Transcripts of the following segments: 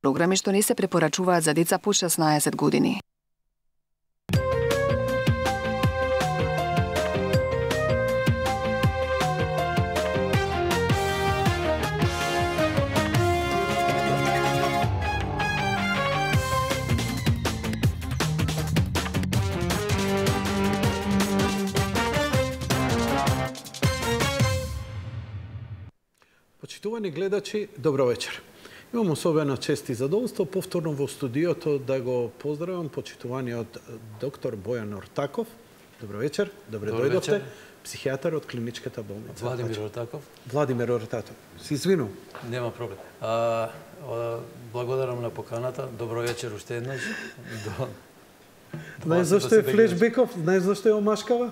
програми што не се препорачуваат за деца под 16 години. Почитувани гледачи, добро вечер. Имам особена чест и задоволство повторно во студиото да го поздравам почитуваниот доктор Бојан Ортаков. Добро вечер, добре дојдовте. Психијатар од клиничката болница. Владимир Ортаков. Владимир Ортаков. Се извинувам. Нема проблем. Благодарам на поканата. Добро вечер уште еднаш. Знаеш зашто е флешбеков? Знаеш зашто е омашкава?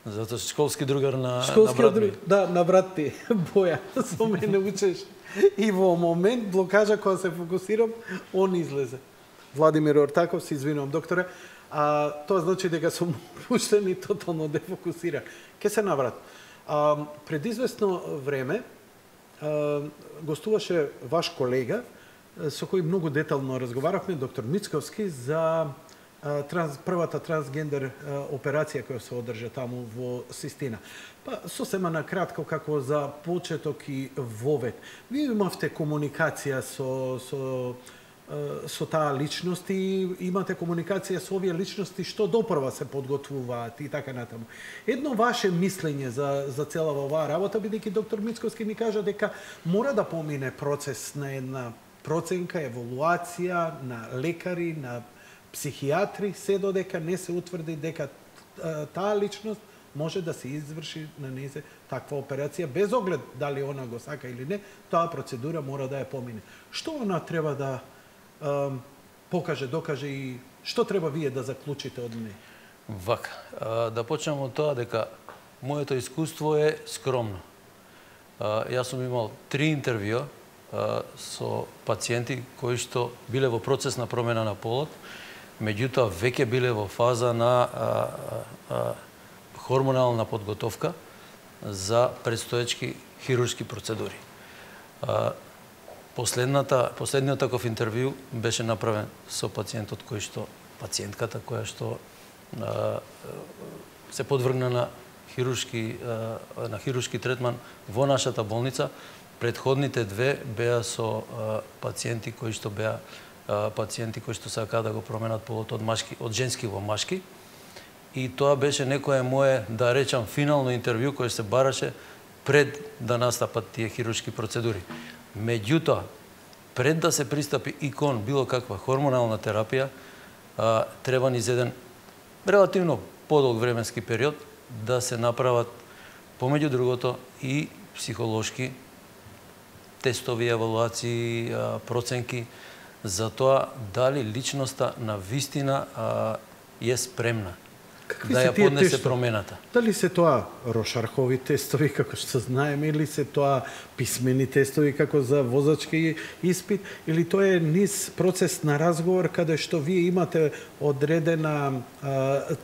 Затоа школски другар на брат ми. Да, на брат ти, Боја, со мене учеш. И во момент, блокажа, кога се фокусирам, он излезе. Владимир Ортаков, се извинувам, докторе. Тоа значи дека сум пуштен и тотално дефокусиран. Ке се наврат. Пред известно време гостуваше ваш колега, со кој многу детално разговаравме, доктор Мицковски, за првата трансгендер операција која се одржа таму во Систина. Сосема на кратко како за почеток и вовед. Вие имавте комуникација со таа личност и имате комуникација со овие личности што допрва се подготвуваат и така натаму. Едно ваше мислење за целава оваа работа, бидејќи доктор Мицковски ми кажа дека мора да помине процес на една проценка, еволуација на лекари, на психијатри, се додека не се утврди дека таа личност може да се изврши на незе таква операција, без оглед дали она го сака или не, таа процедура мора да ја помине. Што она треба да покаже, докаже и што треба вие да заклучите од неја? Вака, да почнем од тоа дека моето искуство е скромно. Јас сум имал 3 интервјуа со пациенти кои што биле во процес на промена на полот, меѓутоа веќе биле во фаза на хормонална подготовка за предстоечки хируршки процедури. Последниот таков интервју беше направен со пациентот пациентката која што се подвргна на хируршки третман во нашата болница. Предходните две беа со пациенти кои што сакаа да го променат полот од женски во машки. И тоа беше некое мое, да речам, финално интервју кој се бараше пред да настапат тие хируршки процедури. Меѓутоа, пред да се пристапи и кон било каква хормонална терапија, треба низ еден релативно подолг временски период да се направат, помеѓу другото, и психолошки тестови, евалуации, проценки за тоа дали личноста на вистина е спремна да ја поднесе промената. Дали се тоа Рошархови тестови, како што знаеме, или се тоа писмени тестови, како за возачки испит, или тоа е низ процес на разговор, каде што вие имате одредена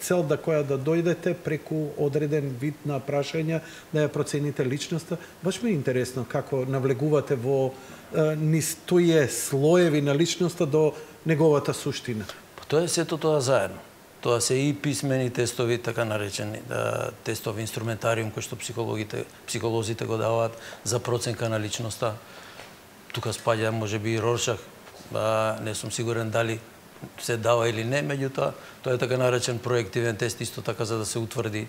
цел која да дојдете преку одреден вид на прашања, да ја процените личноста. Баш ми е интересно како навлегувате во низ тие слоеви на личноста до неговата суштина. Тоа е сето тоа заедно. Тоа се и писмени тестови, така наречени тестови инструментариум кои што психолозите го даваат за проценка на личноста. Тука спаѓа можеби и Роршах, не сум сигурен дали се дава или не, меѓутоа тоа е така наречен проективен тест исто така за да се утврди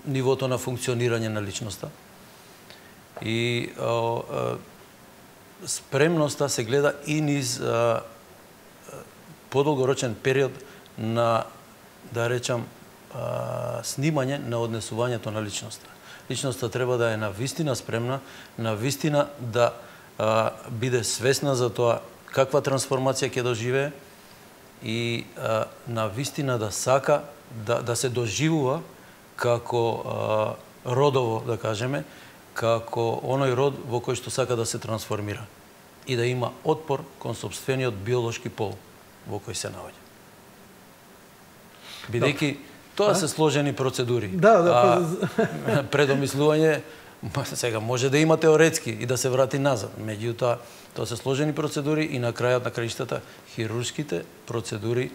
нивото на функционирање на личноста. И спремноста се гледа и низ подолгорочен период на, да речам, снимање на однесувањето на личноста. Личноста треба да е навистина спремна, навистина да биде свесна за тоа каква трансформација ќе доживее и навистина да сака да се доживува како родово, да кажеме, како оној род во кој што сака да се трансформира и да има отпор кон сопствениот биолошки пол во кој се наоѓа. Бидејќи тоа се сложени процедури. Да. Предомислување Сега може да има теоретски и да се врати назад. Меѓутоа, тоа се сложени процедури и на крајот на краиштата хируршките процедури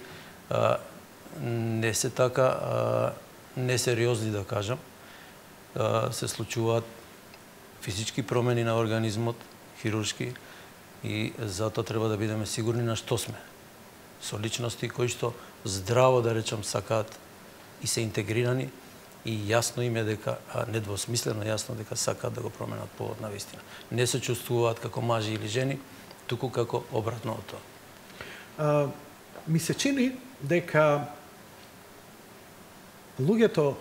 не се така несериозни, да кажам. Се случуваат физички промени на организмот, хируршки, и затоа треба да бидеме сигурни на што сме. Со личности кои што здраво, да речам, сакаат и се интегрирани, и јасно им е дека, недвосмислено јасно дека сакаат да го променат полот на вистина. Не се чувствуваат како мажи или жени, туку како обратно од тоа. Ми се чини дека луѓето,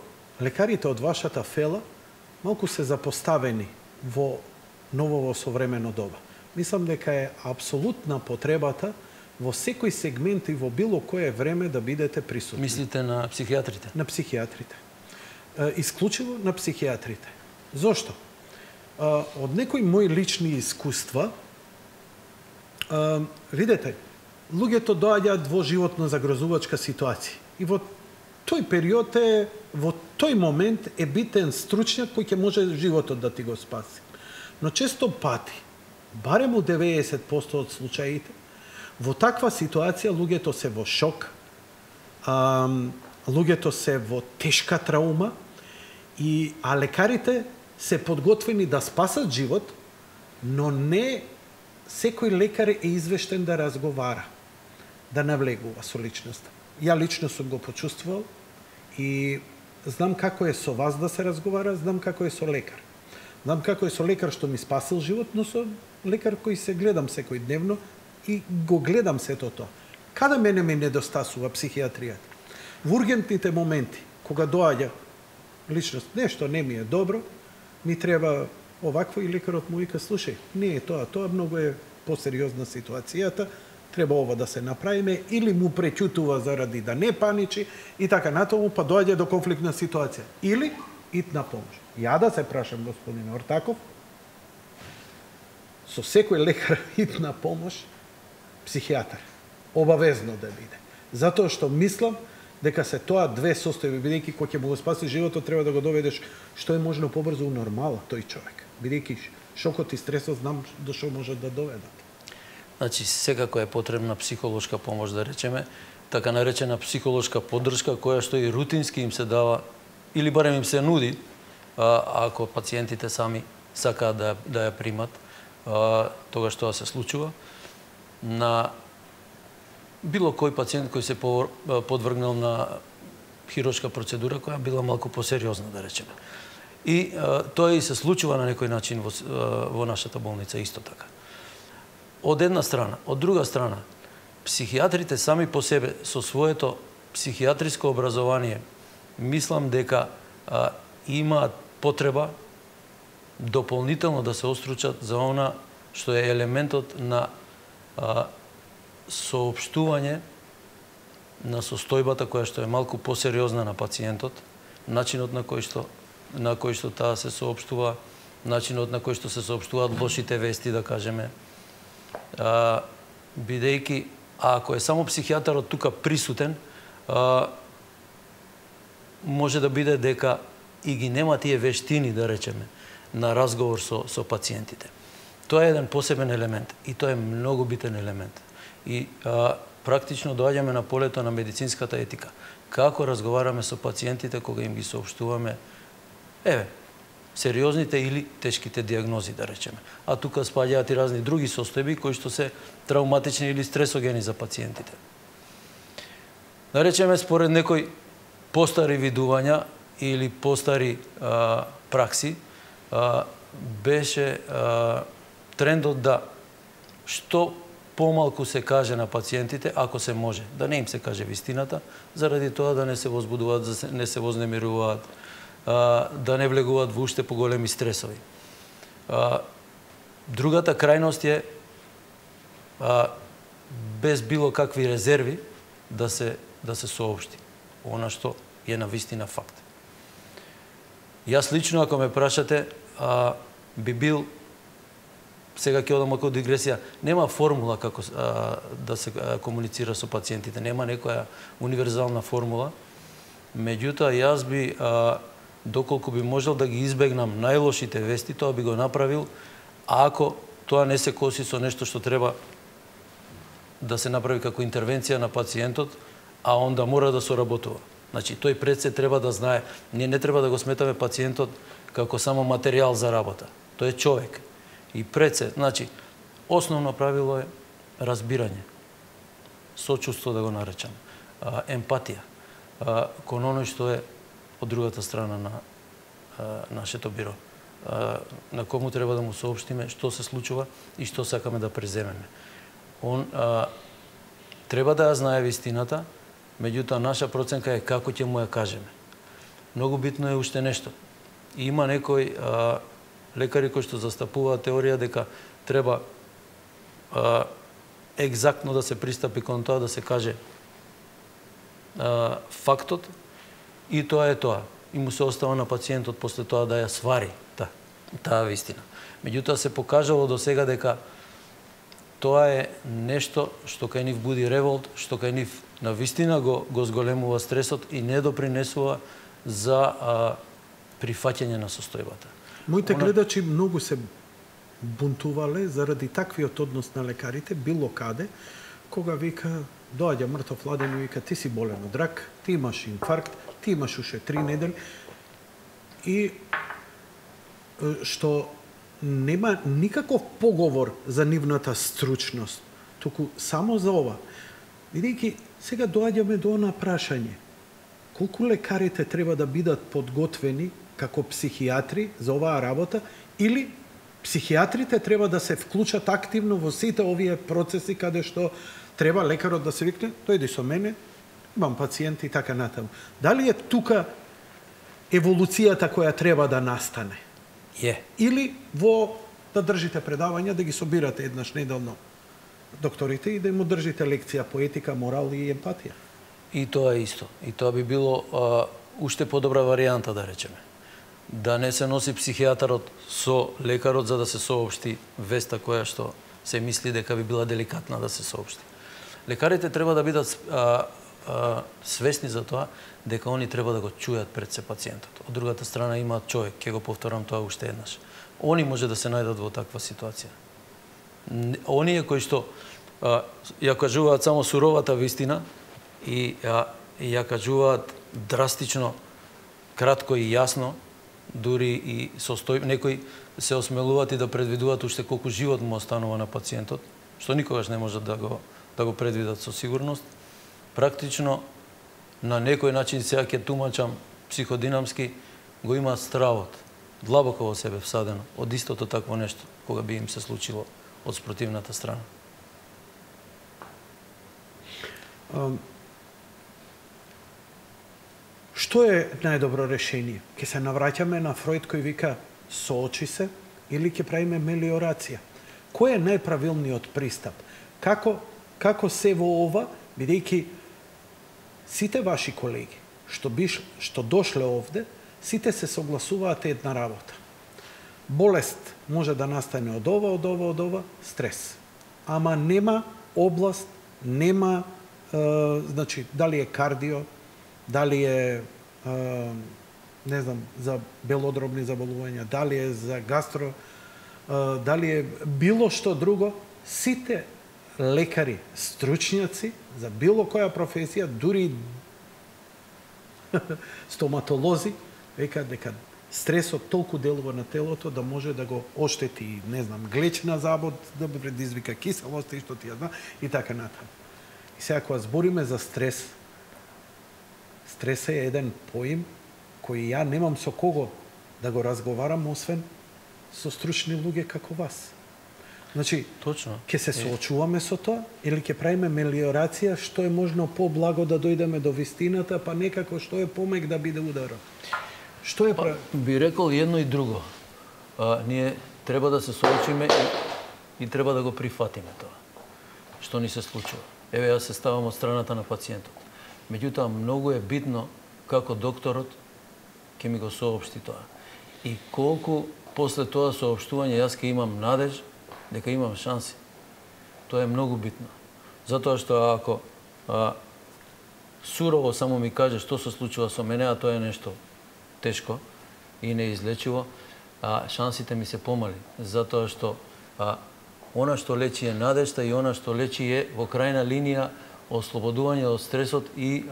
лекарите од вашата фела, малку се запоставени во ново современо доба. Мислам дека е апсолутна потребата во секој сегмент и во било кое време да бидете присутни. Мислите на психијатрите? На психијатрите. Исклучиво на психијатрите. Зошто? Од некои мои лични искуства, видете, луѓето доаѓаат во животно загрозувачка ситуација. И во тој период во тој момент е битен стручњак кој ќе може животот да ти го спаси. Но често пати, барем у 90% од случаите, во таква ситуација луѓето се во шок, луѓето се во тешка траума, а лекарите се подготвени да спасат живот, но не секој лекар е извештен да разговара, да навлегува со личноста. Ја лично сум го почувствувал и знам како е со вас да се разговара, знам како е со лекар. Знам како е со лекар што ми спасил живот, но со лекар кој се гледам секој дневно и го гледам сето тоа. Каде мене ми недостасува психијатријата? Во ургентните моменти, кога доаѓа личност, нешто не ми е добро, ми треба овакво, и лекарот му вика, слушај, не е тоа многу е посериозна ситуацијата, треба ова да се направиме, или му преќутува заради да не паничи и така натаму, па доаѓа до конфликтна ситуација. Или итна помош. Ја да се прашам господин Ортаков, со секој лекар итна помош, психијатар, обавезно да биде. Затоа што мислам дека се тоа две состојби, бидејќи кој ќе му го спаси животот, треба да го доведеш што е можно побрзо у нормала тој човек. Бидејќи шокот и стресот знам до што можат да доведат. Значи, секако е потребна психолошка помош, да речеме, така наречена психолошка поддршка, која што и рутински им се дава, или барем им се нуди, ако пациентите сами сакаат да ја примат, тогаш тоа се случува. На било кој пациент кој се подвргнал на хируршка процедура, која била малку посериозна, да речеме. И тоа и се случува на некој начин во нашата болница исто така. Од една страна. Од друга страна, психијатрите сами по себе, со своето психијатриско образование, мислам дека имаат потреба дополнително да се остручат за она што е елементот на соопштување на состојбата која што е малку посериозна на пациентот, начинот на кој што таа се соопштува, начинот на кој што се соопштуваат лошите вести, да кажеме, бидејќи ако е само психијатарот тука присутен, може да биде дека и ги нема тие вештини, да речеме, на разговор со пациентите. Тоа е еден посебен елемент и тоа е многу битен елемент. И практично доаѓаме на полето на медицинската етика. Како разговараме со пациентите кога им ги соопштуваме сериозните или тешките диагнози, да речеме. А тука спаѓаат и разни други состојби кои што се травматични или стресогени за пациентите. Да речеме, според некои постари видувања или постари пракси, беше трендот да што помалку се каже на пациентите, ако се може, да не им се каже вистината, заради тоа да не се возбудуваат, да не се вознемируваат, да не влегуваат во уште поголеми стресови. Другата крајност е без било какви резерви да се соопшти она што е на вистина факт. Јас лично, ако ме прашате, би бил, сега ќе одам како дигресија, нема формула како да се комуницира со пациентите, нема некоја универзална формула. Меѓутоа, јас би доколку би можел да ги избегнам најлошите вести, тоа би го направил, ако тоа не се коси со нешто што треба да се направи како интервенција на пациентот, а онда мора да соработува. Значи, тој пред се треба да знае, ние не треба да го сметаме пациентот како само материјал за работа. Тој е човек. И пред се, значи, основно правило е разбирање, сочувство да го наречам, емпатија, кон оној што е од другата страна на нашето биро, на кому треба да му соопштиме што се случува и што сакаме да преземеме. Он треба да ја знае вистината, меѓутоа наша проценка е како ќе му ја кажеме. Многу битно е уште нешто. Има некои лекари кои што застапуваат теорија дека треба екзактно да се пристапи кон тоа, да се каже фактот и тоа е тоа. И му се остава на пациентот после тоа да ја свари таа вистина. Меѓутоа се покажало до сега дека тоа е нешто што кај нив буди револт, што кај нив на вистина го зголемува стресот и не допринесува за прифаќање на состојбата. Моите гледачи многу се бунтувале заради таквиот однос на лекарите, било каде, кога вика, доаѓа мртов ладен и вика, ти си болен од рак, ти имаш инфаркт, ти имаш уште 3 недели. И што нема никаков поговор за нивната стручност, туку само за ова. Бидејќи сега доаѓаме до она прашање. Колку лекарите треба да бидат подготвени како психијатри за оваа работа или психијатрите треба да се вклучат активно во сите овие процеси каде што треба лекарот да се викне, дојди со мене, имам пациенти и така натаму. Дали е тука еволуцијата која треба да настане? Или во да држите предавања, да ги собирате еднаш неделно докторите и да им држите лекција по етика, морал и емпатија? И тоа е исто. И тоа би било уште подобра варијанта, да речеме. Да не се носи психијатарот со лекарот за да се соопшти веста која што се мисли дека би била деликатна да се соопшти. Лекарите треба да бидат свесни за тоа дека они треба да го чујат пред се пациентот. Од другата страна имаат човек, ќе го повторам тоа уште еднаш. Они може да се најдат во таква ситуација. Оние кои што ја кажуваат само суровата вистина и ја кажуваат драстично, кратко и јасно, дури и некои се осмелуваат и да предвидуваат уште колку живот му останува на пациентот, што никогаш не можат да го предвидат со сигурност. Практично, на некој начин, сега ќе тумачам психодинамски, го имаат стравот, длабоко во себе всадено, од истото такво нешто, кога би им се случило од спротивната страна. Што е најдобро решение? Ке се навраќаме на Фројд кој вика соочи се или ќе правиме мелиорација? Кој е најправилниот пристап? Како се во ова, бидејќи сите ваши колеги што дошле овде, сите се согласуваат една работа. Болест може да настане од ова, стрес. Ама нема област, нема, значи, дали е кардио, дали е, не знам, за белодробни заболувања, дали е за гастро, дали е било што друго, сите лекари, стручњаци за било која професија, дури стоматолози, векаат дека стресот толку делува на телото да може да го оштети, не знам, глечна забод, да предизвика киселост и што ти ја знам, и така натаму. И сега кога збориме за стрес, стрес е еден поим кој ја немам со кого да го разговарам, освен со стручни луѓе како вас. Значи, точно. Ќе се соочуваме со тоа или ќе правиме мелиорација, што е можно поблаго да дојдеме до вистината, па некако што е помек да биде ударот. Што е би рекол едно и друго. Ние треба да се соочиме и треба да го прифатиме тоа што ни се случува. Еве, јас се ставам од страната на пациентот. Меѓутоа, многу е битно како докторот ќе ми го соопшти тоа. И колку после тоа соопштување јас ќе имам надеж дека имам шанси. Тоа е многу битно. Затоа што ако сурово само ми каже што се случува со мене, а тоа е нешто тешко, и неизлечиво, шансите ми се помали. Затоа што она што лечи е надежта и она што лечи е во крајна линија ослободување од стресот и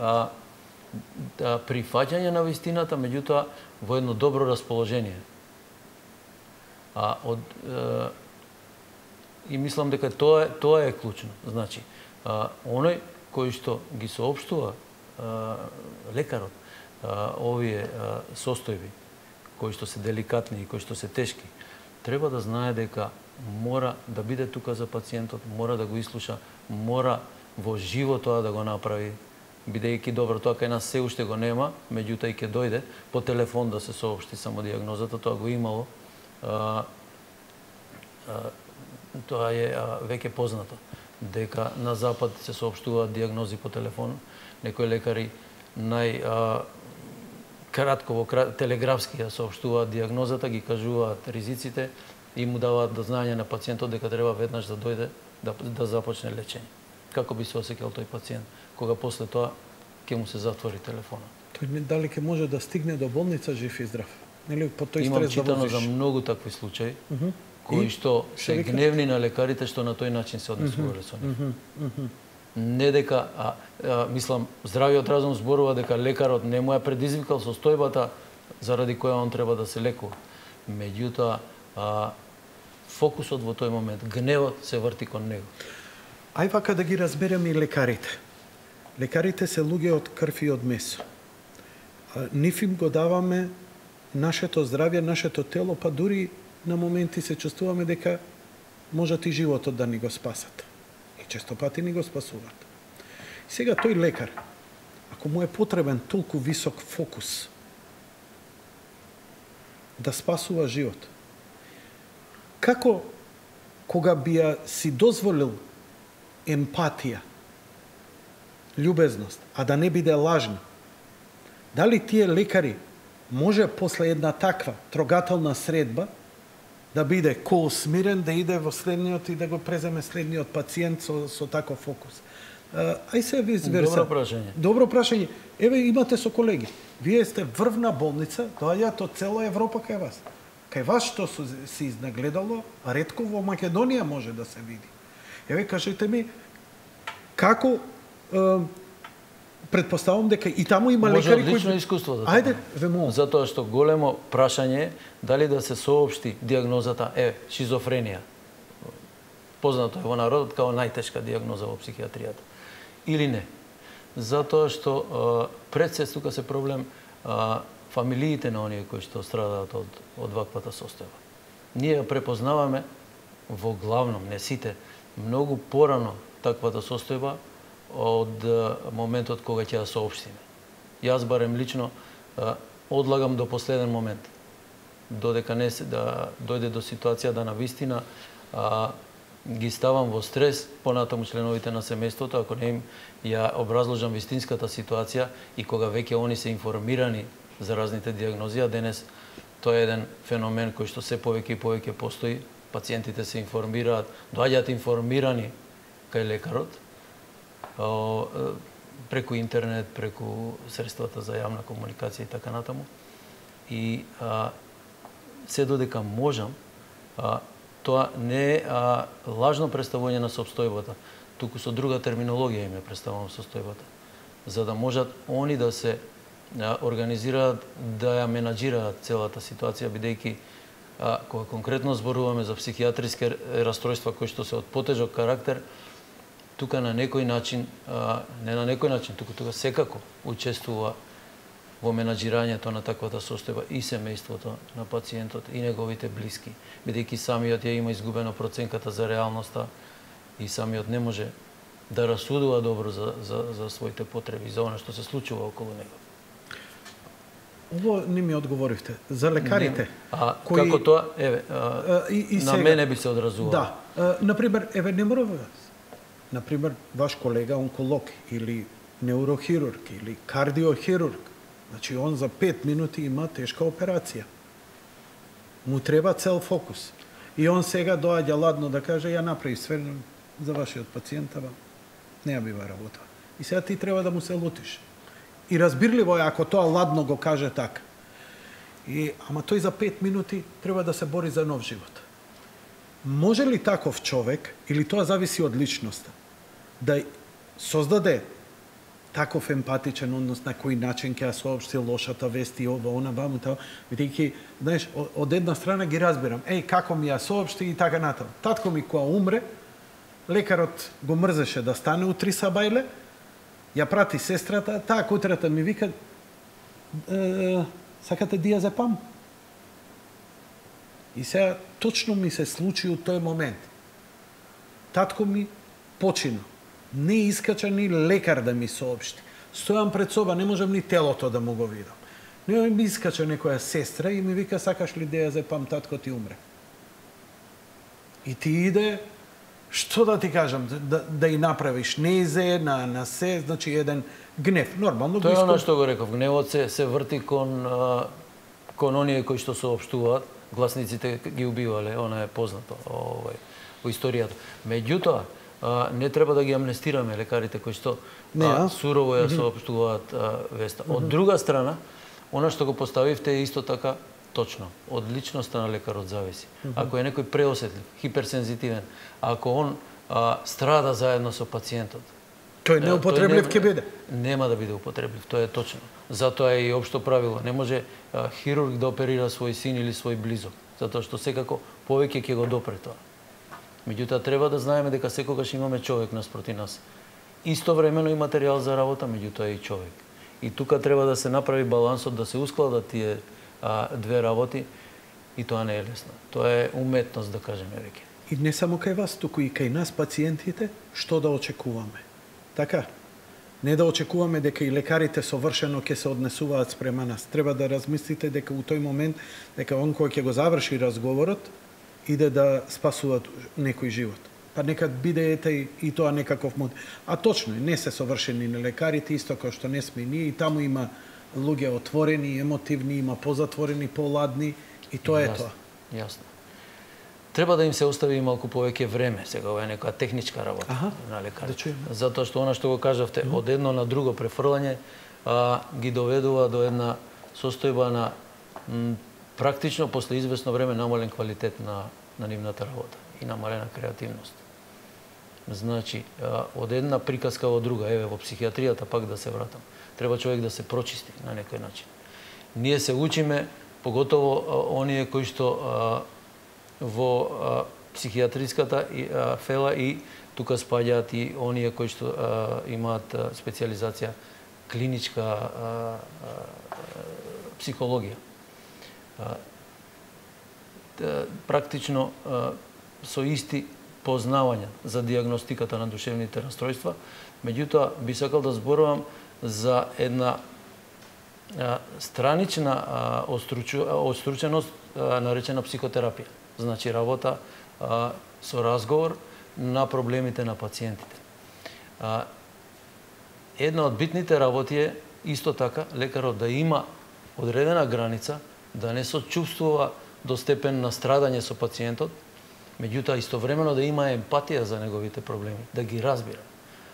прифаќање на вистината, меѓутоа во едно добро расположение. И мислам дека тоа е клучно. Значи, оној кој што ги соопштува лекарот овие состојби, кои што се деликатни и кои што се тешки, треба да знае дека мора да биде тука за пациентот, мора да го ислуша, мора во живо тоа да го направи, бидејќи добро, тоа кај нас се уште го нема, меѓутоа и ќе дојде по телефон да се соопшти само диагнозата, тоа го имало. Тоа е веќе познато, дека на Запад се соопштуваат диагнози по телефон. Некои лекари кратко во телеграфски ја соопштуваат диагнозата, ги кажуваат ризиците и му даваат до знаење на пациентот дека треба веднаш да дојде да започне лечење. Како би се осеќал тој пациент кога после тоа ќе му се затвори телефона? Тој дали ќе може да стигне до болница жив и здрав? Нели по тој Имам стрес да читано возиш? за многу такви случаи кои што се гневни на лекарите што на тој начин се однесувале со нив. Не дека, мислам, здравиот разум зборува дека лекарот не му ја предизвикал состојбата заради која он треба да се лекува. Меѓутоа, фокусот во тој момент, гневот се врти кон него. Ај вака да ги разбереме и лекарите. Лекарите се луѓе од крв и од месо. Нив им го даваме нашето здравје, нашето тело, па дури на моменти се чувствуваме дека можат и животот да ни го спасат. И често пати ни го спасуваат. Сега тој лекар, ако му е потребен толку висок фокус да спасува живот, како кога би ја си дозволил емпатија, љубезност, а да не биде лажна, дали тие лекари може после една таква трогателна средба да биде смирен, да иде во следниот и да го преземе следниот пациент со таков фокус? Ај се визверса. Добро прашање. Добро прашање. Еве имате со колеги. Вие сте врвна болница, доаѓаат од цела Европа кај вас. Кај вас што се изнагледало, ретко во Македонија може да се види. Еве кажете ми како претпоставам дека и таму има лекари кои лично искуство да. Ајде, ве молам. Затоа што големо прашање е дали да се соопшти диагнозата шизофренија. Познато е во народот као најтешка диагноза во психијатријата. Или не. Затоа што пред се тука се проблем фамилиите на оние кои што страдаат од ваквата состојба. Ние ја препознаваме во главном, не сите, многу порано таквата состојба од моментот кога ќе ја соопштиме. Јас барем лично одлагам до последен момент, додека не се да дојде до ситуација да навистина ги ставам во стрес понатаму членовите на семејството, ако не им ја образложам вистинската ситуација и кога веќе они се информирани за разните диагнози, а денес тоа е еден феномен кој што се повеќе и повеќе постои, пациентите се информираат, доаѓаат информирани кај лекарот, преку интернет, преку средствата за јавна комуникација и така натаму. И се додека можам, тоа не е лажно представување на состојбата, туку со друга терминологија им ја представувам состојбата, за да можат они да се организираат, да ја менаџираат целата ситуација, бидејќи кога конкретно зборуваме за психијатриски расстройства кои што се од потежок карактер, тука на некој начин, не на некој начин, тука секако учествува во менаџирањето на таквата состојба и семејството на пациентот и неговите блиски, бидејќи самиот ја има изгубено проценката за реалноста и самиот не може да расудува добро за своите потреби, за она што се случува околу него. Ово не ми одговоривте. За лекарите. Кои... Како тоа, на мене би се одразувало. Да. Например, не мора вас. Например, ваш колега онколог или неурохирург или кардиохирург. Значи, он за 5 минути има тешка операција. Му треба цел фокус. И он сега доаѓа ладно да каже, ја направи све за вашиот пациент, не ја бива работа. И сега ти треба да му се лутиш. И разбирливо е ако тоа ладно го каже така. Ама тој за 5 минути треба да се бори за нов живот. Може ли таков човек, или тоа зависи од личноста, да создаде таков емпатичен однос на кој начин ќе ја соопшти лошата вест и ова, она, ваму, тоа, бидејќи, знаеш, од една страна ги разбирам, како ми ја соопшти и така натаму. Татко ми кога умре, лекарот го мрзеше да стане утре сабајле, ја прати сестрата, таа утрата ми вика, сакате диазепам? И сега точно ми се случи од тој момент. Татко ми почина. Не искача ни лекар да ми соопшти. Стојам пред соба, не можам ни телото да му го видам. Не ми искача некоја сестра и ми вика, сакаш ли диазепам, татко ти умре. И ти иде, што да ти кажам, да и направиш незе, на се, значи еден гнев. Нормално тоа е оно што го реков. Гневот се врти кон оние кои што соопштуваат. Гласниците ги убивале, она е познато во историјата. Меѓутоа, не треба да ги амнестираме лекарите кои што сурово ја соопштуваат веста. Од друга страна, она што го поставивте е исто така точно. Од личноста на лекарот зависи. Ако е некој преосетлив, хиперсензитивен, ако он страда заедно со пациентот, тој неупотреблив ќе биде? Нема да биде употреблив, тоа е точно. Затоа е и општо правило. Не може хирург да оперира свој син или свој близок, затоа што секако повеќе ќе го допре тоа. Меѓутоа треба да знаеме дека секогаш имаме човек наспроти нас. Истовремено и материјал за работа, меѓутоа и човек. И тука треба да се направи балансот, да се ускладат тие две работи, и тоа не е лесно. Тоа е уметност, да кажеме веќе. И не само кај вас, туку и кај нас пациентите, што да очекуваме. Така? Не да очекуваме дека и лекарите совршено ќе се однесуваат спрема нас. Треба да размислите дека у тој момент, дека он кој ќе го заврши разговорот, иде да спасува некој живот. Па нека биде и тоа некаков мод. А точно, не се совршени на лекарите, исто како што не сме ние, и таму има луѓе отворени, емотивни, има позатворени, поладни, и тоа е тоа. Јасно. Треба да им се остави малку повеќе време, сега ова е некоја техничка работа на лекарите. Затоа што она што го кажавте, од едно на друго префрлање ги доведува до една состојба на практично после известно време намален квалитет на нивната работа и намалена креативност. Значи, од една приказка во друга, во психијатријата пак да се вратам, треба човек да се прочисти на некој начин. Ние се учиме, поготово оние кои што во психијатриската фела, и тука спаѓаат и оние кои што имаат специализација клиничка психологија. Практично со исти познавања за дијагностиката на душевните расстройства, меѓутоа би сакал да зборувам за една странична острученост наречена психотерапија. Значи работа со разговор на проблемите на пациентите. Една од битните работи е исто така лекарот да има одредена граница, да не сочувствува до степен на страдање со пациентот, меѓутоа истовремено да има емпатија за неговите проблеми, да ги разбира.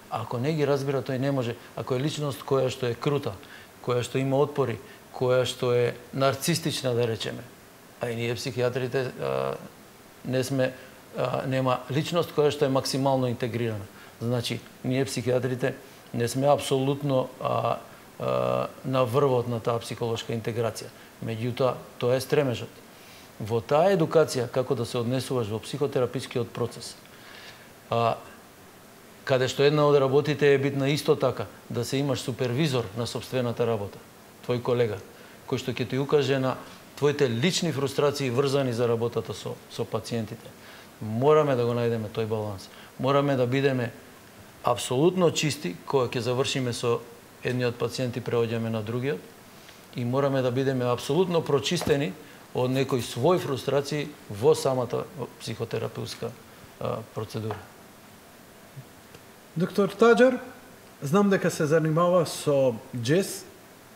Ако не ги разбира, тој не може. Ако е личност која што е крута, која што има отпори, која што е нарцистична, да речеме, а и ние психијатрите нема личност која што е максимално интегрирана. Значи, ние психијатрите не сме апсолутно на врвот на таа психолошка интеграција. Меѓутоа, тоа е стремежот. Во таа едукација, како да се однесуваш во психотерапискиот процес, каде што една од работите е битна исто така, да се имаш супервизор на собствената работа, твој колега, кој што ќе ти укаже на твоите лични фрустрации врзани за работата со пациентите. Мораме да го најдеме тој баланс. Мораме да бидеме апсолутно чисти кога ќе завршиме со едниот пациент и преоѓаме на другиот, и мораме да бидеме апсолутно прочистени од некои свој фрустрации во самата психотерапевтска процедура. Доктор Таџар, знам дека се занимава со джез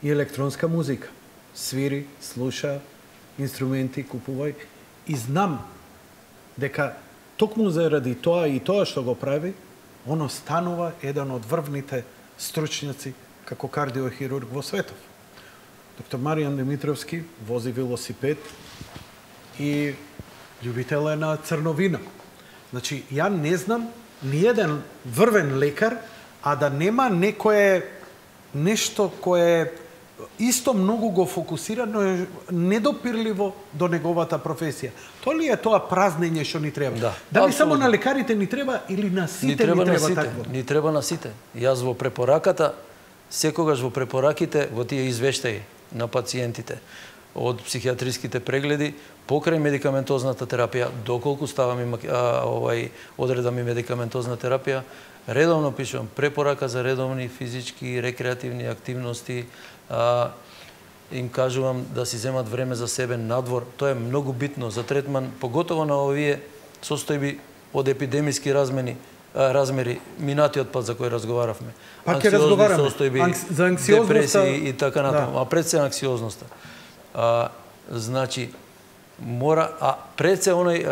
и електронска музика. Свири, слуша, инструменти, купувај. И знам дека токму заради тоа и тоа што го прави, оно станува еден од врвните стручњаци како кардиохирург во светов. Доктор Маријан Димитровски вози велосипед и љубител е на црновина. Значи, ја не знам ниеден врвен лекар, а да нема некое нешто кое е исто многу го фокусирано е недопирливо до неговата професија. Тоа ли е тоа празнење што ни треба? Да, Дали само на лекарите ни треба или на сите ни треба такво? Ни треба на сите. Јас во препораката, секогаш во препораките, во тие извештаи на пациентите, од психијатриските прегледи, покрај медикаментозната терапија, доколку ставам одредам и медикаментозна терапија, редовно пишувам препорака за редовни физички, рекреативни активности, им кажувам да си земат време за себе надвор. Тоа е многу битно за третман, поготово на овие состојби од епидемиски размери, минатиот пат за кој разговаравме. Пак ќе разговараме за анксиозноста, депресии и така натаму. Да. А пред се анксиозноста. Значи, мора, пред се оној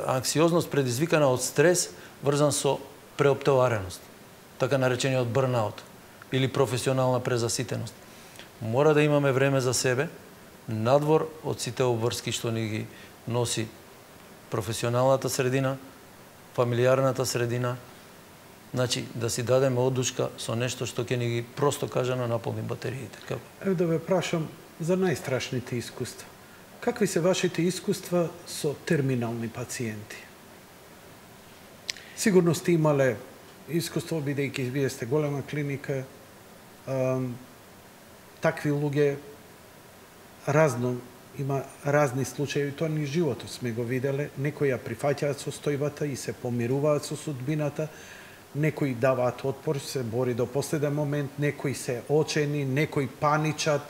анксиозност предизвикана од стрес, врзан со преоптовареност, така наречениот бърнаут или професионална презаситеност. Мора да имаме време за себе, надвор од сите обврски што ни ги носи професионалната средина, фамилиарната средина, значи да си дадеме оддушка со нешто што ќе ни ги просто кажано наполни батериите. Како? Ево да ве прашам за најстрашните искуства. Какви се вашите искуства со терминални пациенти? Сигурно сте имале искуство, бидејќи вие сте голема клиника, такви луѓе има разни случаи, тоа ни животот сме го виделе. Некои ја прифаќаат состојбата и се помируваат со судбината, некои даваат отпор, се бори до последен момент, некои се очени, некои паничат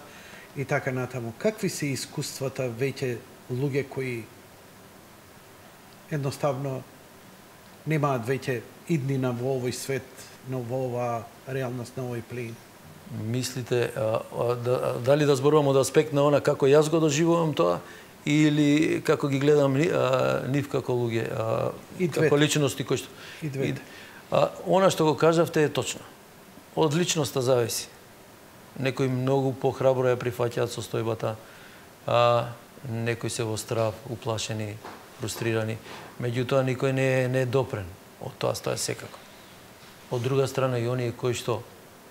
и така натаму. Какви се искуствата веќе луѓе кои едноставно немаат веќе иднина во овој свет, во оваа реалност, на овој плин? Мислите, дали да зборувам од аспект на она како јас го доживувам тоа, или како ги гледам нив како луѓе, како личности кои што... И двете. Она што го кажавте е точно. Од личноста зависи. Некои многу похрабро ја прифаќаат состојбата, некои се во страв, уплашени, фрустрирани. Меѓутоа, никој не е допрен. Од тоа стоја секако. Од друга страна, и оние кои што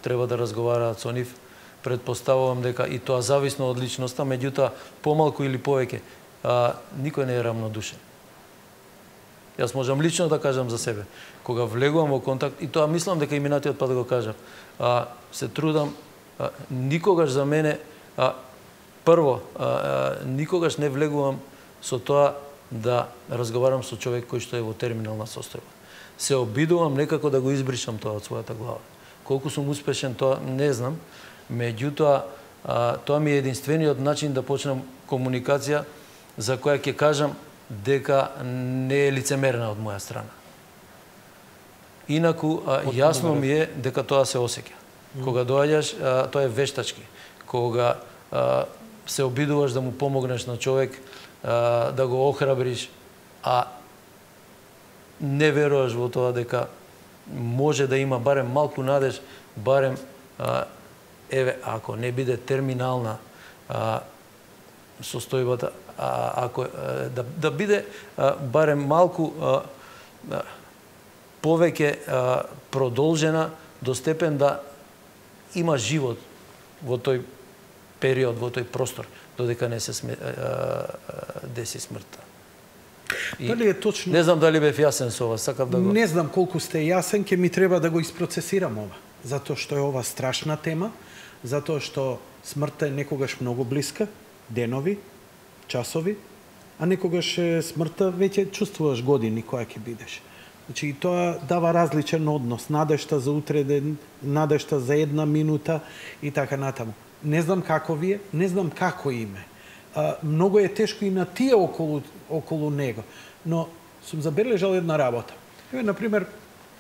треба да разговараат со нив, предпоставувам дека и тоа зависно од личноста, меѓутоа, помалку или повеќе, никој не е рамнодушен. Јас можам лично да кажам за себе. Кога влегувам во контакт, и тоа мислам дека и минатиот пат да го кажам, се трудам, никогаш за мене, прво, никогаш не влегувам со тоа да разговарам со човек кој што е во терминална состојба. Се обидувам некако да го избришам тоа од својата глава. Колку сум успешен, тоа не знам, меѓутоа, тоа ми е единствениот начин да почнам комуникација за која ќе кажам дека не е лицемерна од моја страна. Инаку, јасно ми е дека тоа се осеќа. Кога доаѓаш, тоа е вештачки. Кога се обидуваш да му помогнеш на човек, да го охрабриш, а не веруваш во тоа дека може да има барем малку надеж, барем, ако не биде терминална состојбата, ако да биде барем малку повеќе продолжена до степен да има живот во тој период, во тој простор, додека не се деси смртта. Дали е точно? Не знам дали бев јасен со ова, сакав да го... Не знам колку сте јасен, ќе ми треба да го isprocesирам ова. Затоа што е ова страшна тема, затоа што смртта е некогаш многу блиска, денови, часови, а некогаш смртта веќе чувствуваш години која ќе бидеш. Значи, тоа дава различен однос, надежта за утре ден, надежта за една минута и така натаму. Не знам како вие, не знам како име. Многу е тешко и на тие околу него. Но сум забележал една работа. Еве, например,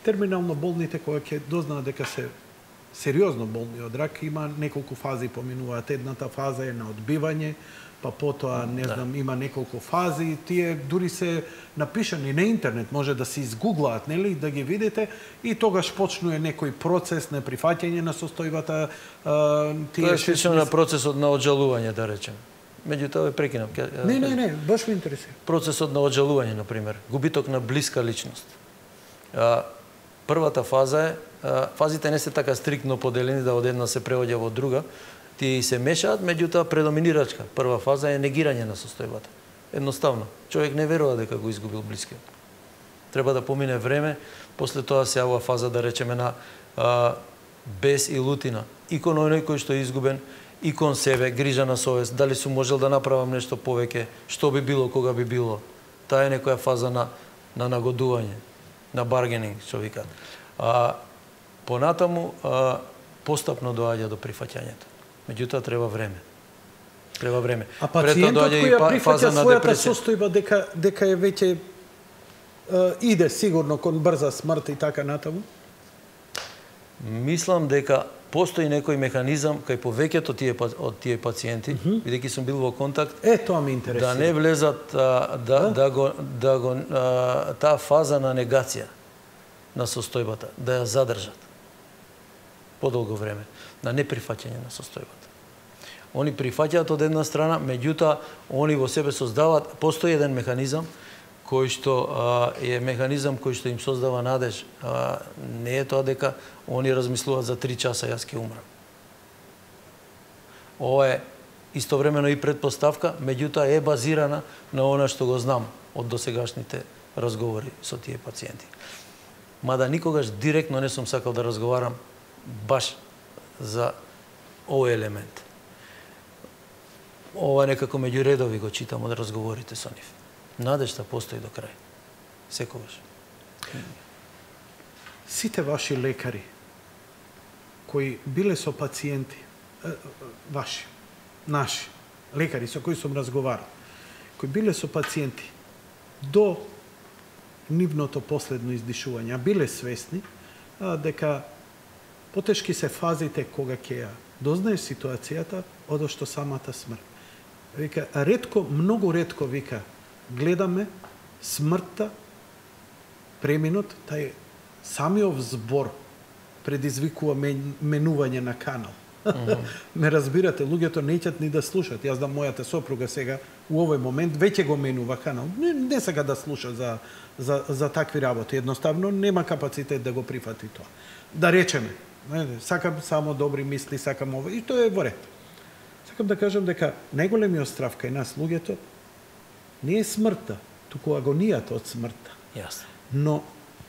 терминално болните кои ќе дознаат дека се сериозно болни од рак, има неколку фази поминуваат. Едната фаза е на одбивање, па потоа, не знам, има неколку фази, тие дури се напишани на интернет, може да се изгуглаат, нели, да ги видите, и тогаш почнува некој процес на прифаќање на состојбата. Тоа е слично на процесот на оджалување, да речем. Меѓутоа прекинам. Не, баш ме интересира. Процесот на оджалување, например, губиток на блиска личност. Првата фаза е, фазите не се така стриктно поделени да од една се преоѓа во друга, тие и се мешаат, меѓутоа предоминирачка. Прва фаза е негирање на состојбата. Едноставно, човек не верува дека го изгубил блискиот. Треба да помине време, после тоа се јавува фаза, да речеме, на бес и лутина. И кон оној кој што е изгубен, и кон себе, грижа на совест, дали сум можел да направам нешто повеќе, што би било, кога би било. Таа е некоја фаза на нагодување, на баргенинг, што викаат. Понатаму, постапно доаѓа до прифаќањето. Меѓутоа треба време. Треба време. А пациентот која прифаќа својата состојба дека е веќе иде сигурно кон брза смрт и така натаму? Мислам дека постои некој механизам кај повеќето од тие пациенти, бидејќи сум бил во контакт, тоа ме интересира. Да не влезат таа фаза на негација на состојбата, да ја задржат подолго време, на неприфаќање на состојбата. Они прифаќаат од една страна, меѓутоа они во себе создаваат, постои еден механизам кој што е механизам кој што им создава надеж. Не е тоа дека они размислуваат за 3 часа јас ќе умрам. Ова е истовремено и предпоставка, меѓутоа е базирана на она што го знам од досегашните разговори со тие пациенти. Мада никогаш директно не сум сакал да разговарам баш за овој елемент. Ова некако меѓу редови го читам од разговорите со нив. Надежта постои до крај. Секогаш. Сите ваши лекари кои биле со пациенти, ваши, наши лекари со кои сум разговарал, кои биле со пациенти до нивното последно издишување, а биле свесни дека потешки се фазите кога ќе ја дознаеш ситуацијата, одошто самата смрт. Вика, многу ретко, вика, гледаме смртта, преминот, тај самиот збор предизвикува менување на канал. Ме разбирате, луѓето неќат ни да слушат. Јас знам, мојата сопруга сега, у овој момент, веќе го менува канал. Не сака да слуша за такви работи. Едноставно, нема капацитет да го прифати тоа. Да речеме, сакам само добри мисли, сакам ова, и тоа е во ред. Сакам да кажам дека најголемиот страв кај нас, луѓето, не е смртта, туку агонијата од смртта. Јасно. Но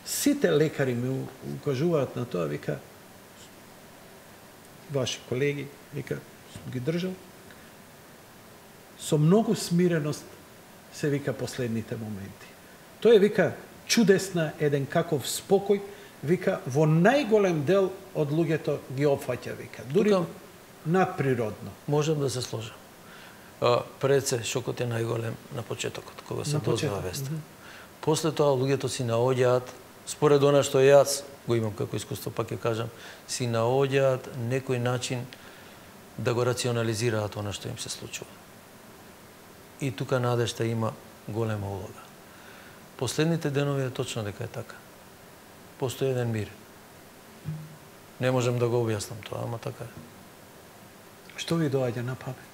сите лекари ми укажуваат на тоа, вика, ваши колеги, вика, ги држал, со многу смиреност се вика последните моменти. Тоа е, вика, чудесна, еден каков спокој, вика, во најголем дел од луѓето ги опфаќа, вика. Дури надприродно. Можам да се сложам. Пред се шокот е најголем на почетокот, кога се дознава веста. После тоа луѓето си наоѓаат, според она што јас го имам како искуство, пак ќе кажам, си наоѓаат некој начин да го рационализираат она што им се случува. И тука надежта има голема улога. Последните денови е точно дека е така. Постои еден мир. Не можам да го објаснам тоа, ама така е. Што ви доаѓа на памет?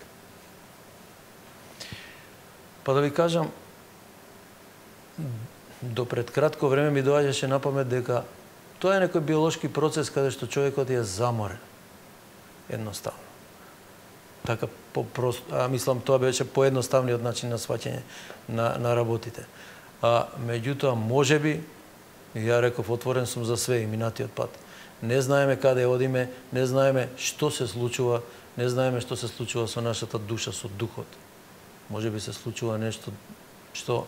Па да ви кажам, до пред кратко време ми доаѓаше на памет дека тоа е некој биолошки процес каде што човекот е заморен. Едноставно. Така мислам тоа беше поедноставниот начин на сваќање на работите. Меѓутоа, можеби, ја реков, отворен сум за све и минатиот пат. Не знаеме каде одиме, не знаеме што се случува, не знаеме што се случува со нашата душа, со духот. Можеби се случува нешто што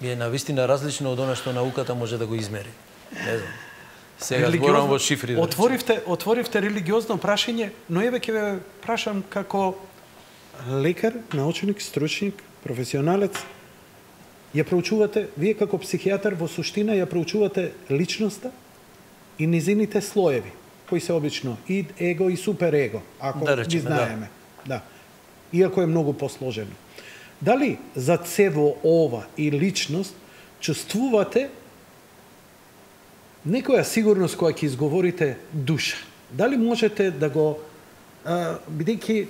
е навистина различно од она што науката може да го измери. Не знам. Сега зборам во шифри. Отворивте религиозно прашање, но еве ќе ве прашам како лекар, научник, стручник, професионалец. Ја проучувате, вие како психијатар во суштина ја проучувате личноста? и низините слоеви, кои се обично ид, его и суперего, ако Да речеме, ги знаеме. Да. Иако е многу посложено. Дали за цево ова и личност чувствувате некоја сигурност која ќе изговорите душа? Дали можете да го бидејќи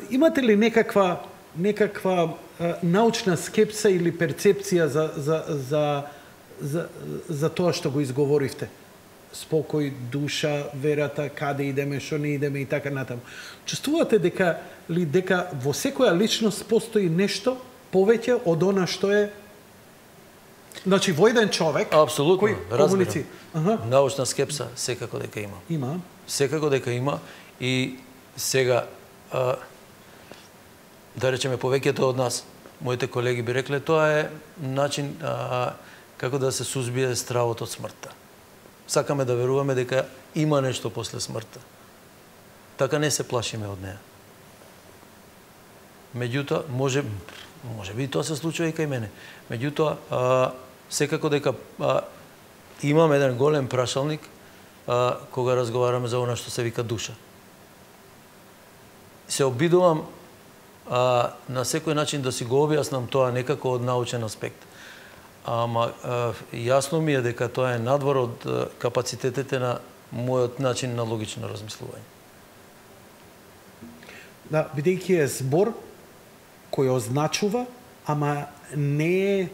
имате ли некаква научна скепса или перцепција за тоа што го изговоривте? Спокој, душа, верата, каде идеме, што не идеме и така натаму. Чувствувате дека во секоја личност постои нешто повеќе од она што е, значи во еден човек Апсолутно, кој разбирам. Ага. Научна скепса секако дека има. Има. Секако дека има и сега да речеме повеќето од нас, моите колеги би рекле, тоа е начин како да се сузбие стравот од смртта. Сакаме да веруваме дека има нешто после смртта. Така не се плашиме од неа. Меѓутоа, може би тоа се случува и кај мене. Меѓутоа, секако дека имам еден голем прашалник кога разговараме за она што се вика душа. Се обидувам на секој начин да си го објаснам тоа некако од научен аспект. Ама јасно ми е дека тоа е надвор од капацитетите на мојот начин на логично размислување. Да, бидејќи е збор кој означува, ама не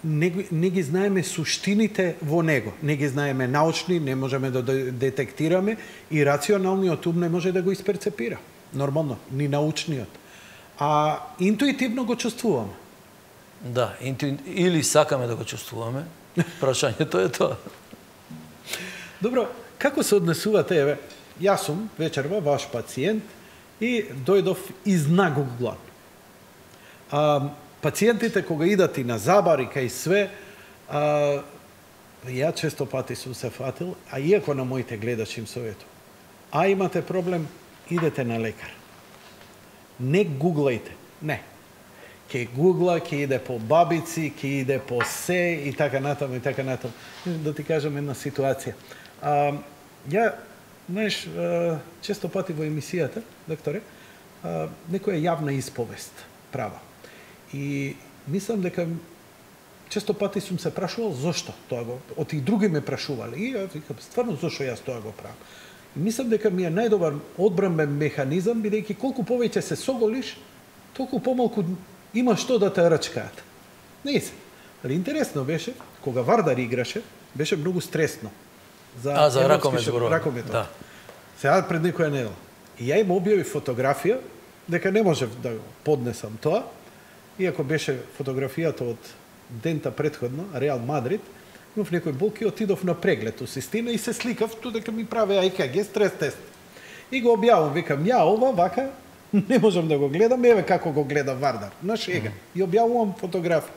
ги знаеме суштините во него. Не ги знаеме научни, не можеме да детектираме и рационалниот ум не може да го исперцепира. Нормално, ни научниот. А интуитивно го чувствуваме. Да, или сакаме да го чувствуваме. Прашањето е тоа. Добро, како се однесувате? Еве, јас сум вечерва ваш пациент и дојдов изнагуглан. Пациентите кога идат и на забар и кај све, ја често пати сум се фатил, а иако на моите гледачи им советувам. Имате проблем, идете на лекар. Не гуглајте. Не. Ке гугла, ке иде по бабици, ке иде по се и така натаму и така натаму. Да ти кажам една ситуација. Ја, знаеш, често пати во емисијата, докторе, некоја јавна исповест права. И мислам дека често пати сум се прашувал зошто тоа го, од и други ме прашували. И ја викам, стварно зошто јас тоа го правам. И мислам дека ми е најдобар одбранбен механизам, бидејќи колку повеќе се соголиш, толку помалку има што да те рачкаат. Не се. Али интересно беше, кога Вардар играше, беше многу стресно. За ракомет. Да. Сега пред некоја недела. И ја им објави фотографија, дека не можев да поднесам тоа, иако беше фотографијата од дента предходно, Реал Мадрид, имав некој болки, отидов на преглед у Систина и се сликав, ту дека ми праве ЕКГ стрес тест. И го објавам, викам, ја ова вака не можам да го гледам, еве како го гледа Вардар, на шега. И објавувам фотографија.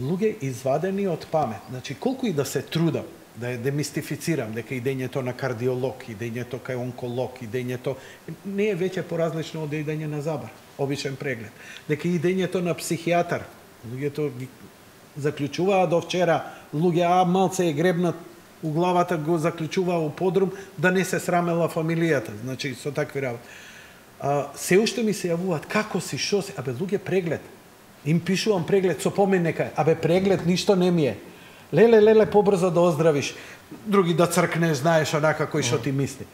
Луѓе извадени од памет. Значи, колку и да се трудам, да ја демистифицирам, дека идењето на кардиолог, идењето кај онколог, идењето не е веќе поразлично од идење на забар, обичен преглед. Дека идењето на психијатар, луѓето ги заклучуваа до вчера, луѓе малце е гребнат у главата, го заклучуваа у подрум да не се срамела фамилијата, значи со такви работи. Се уште ми се јавуваат, како си, шо си, луѓе преглед. Им пишувам преглед, со помен нека, преглед ништо не ми е. Леле, побрзо да оздравиш. Други да цркнеш, знаеш онака кој што ти мисли.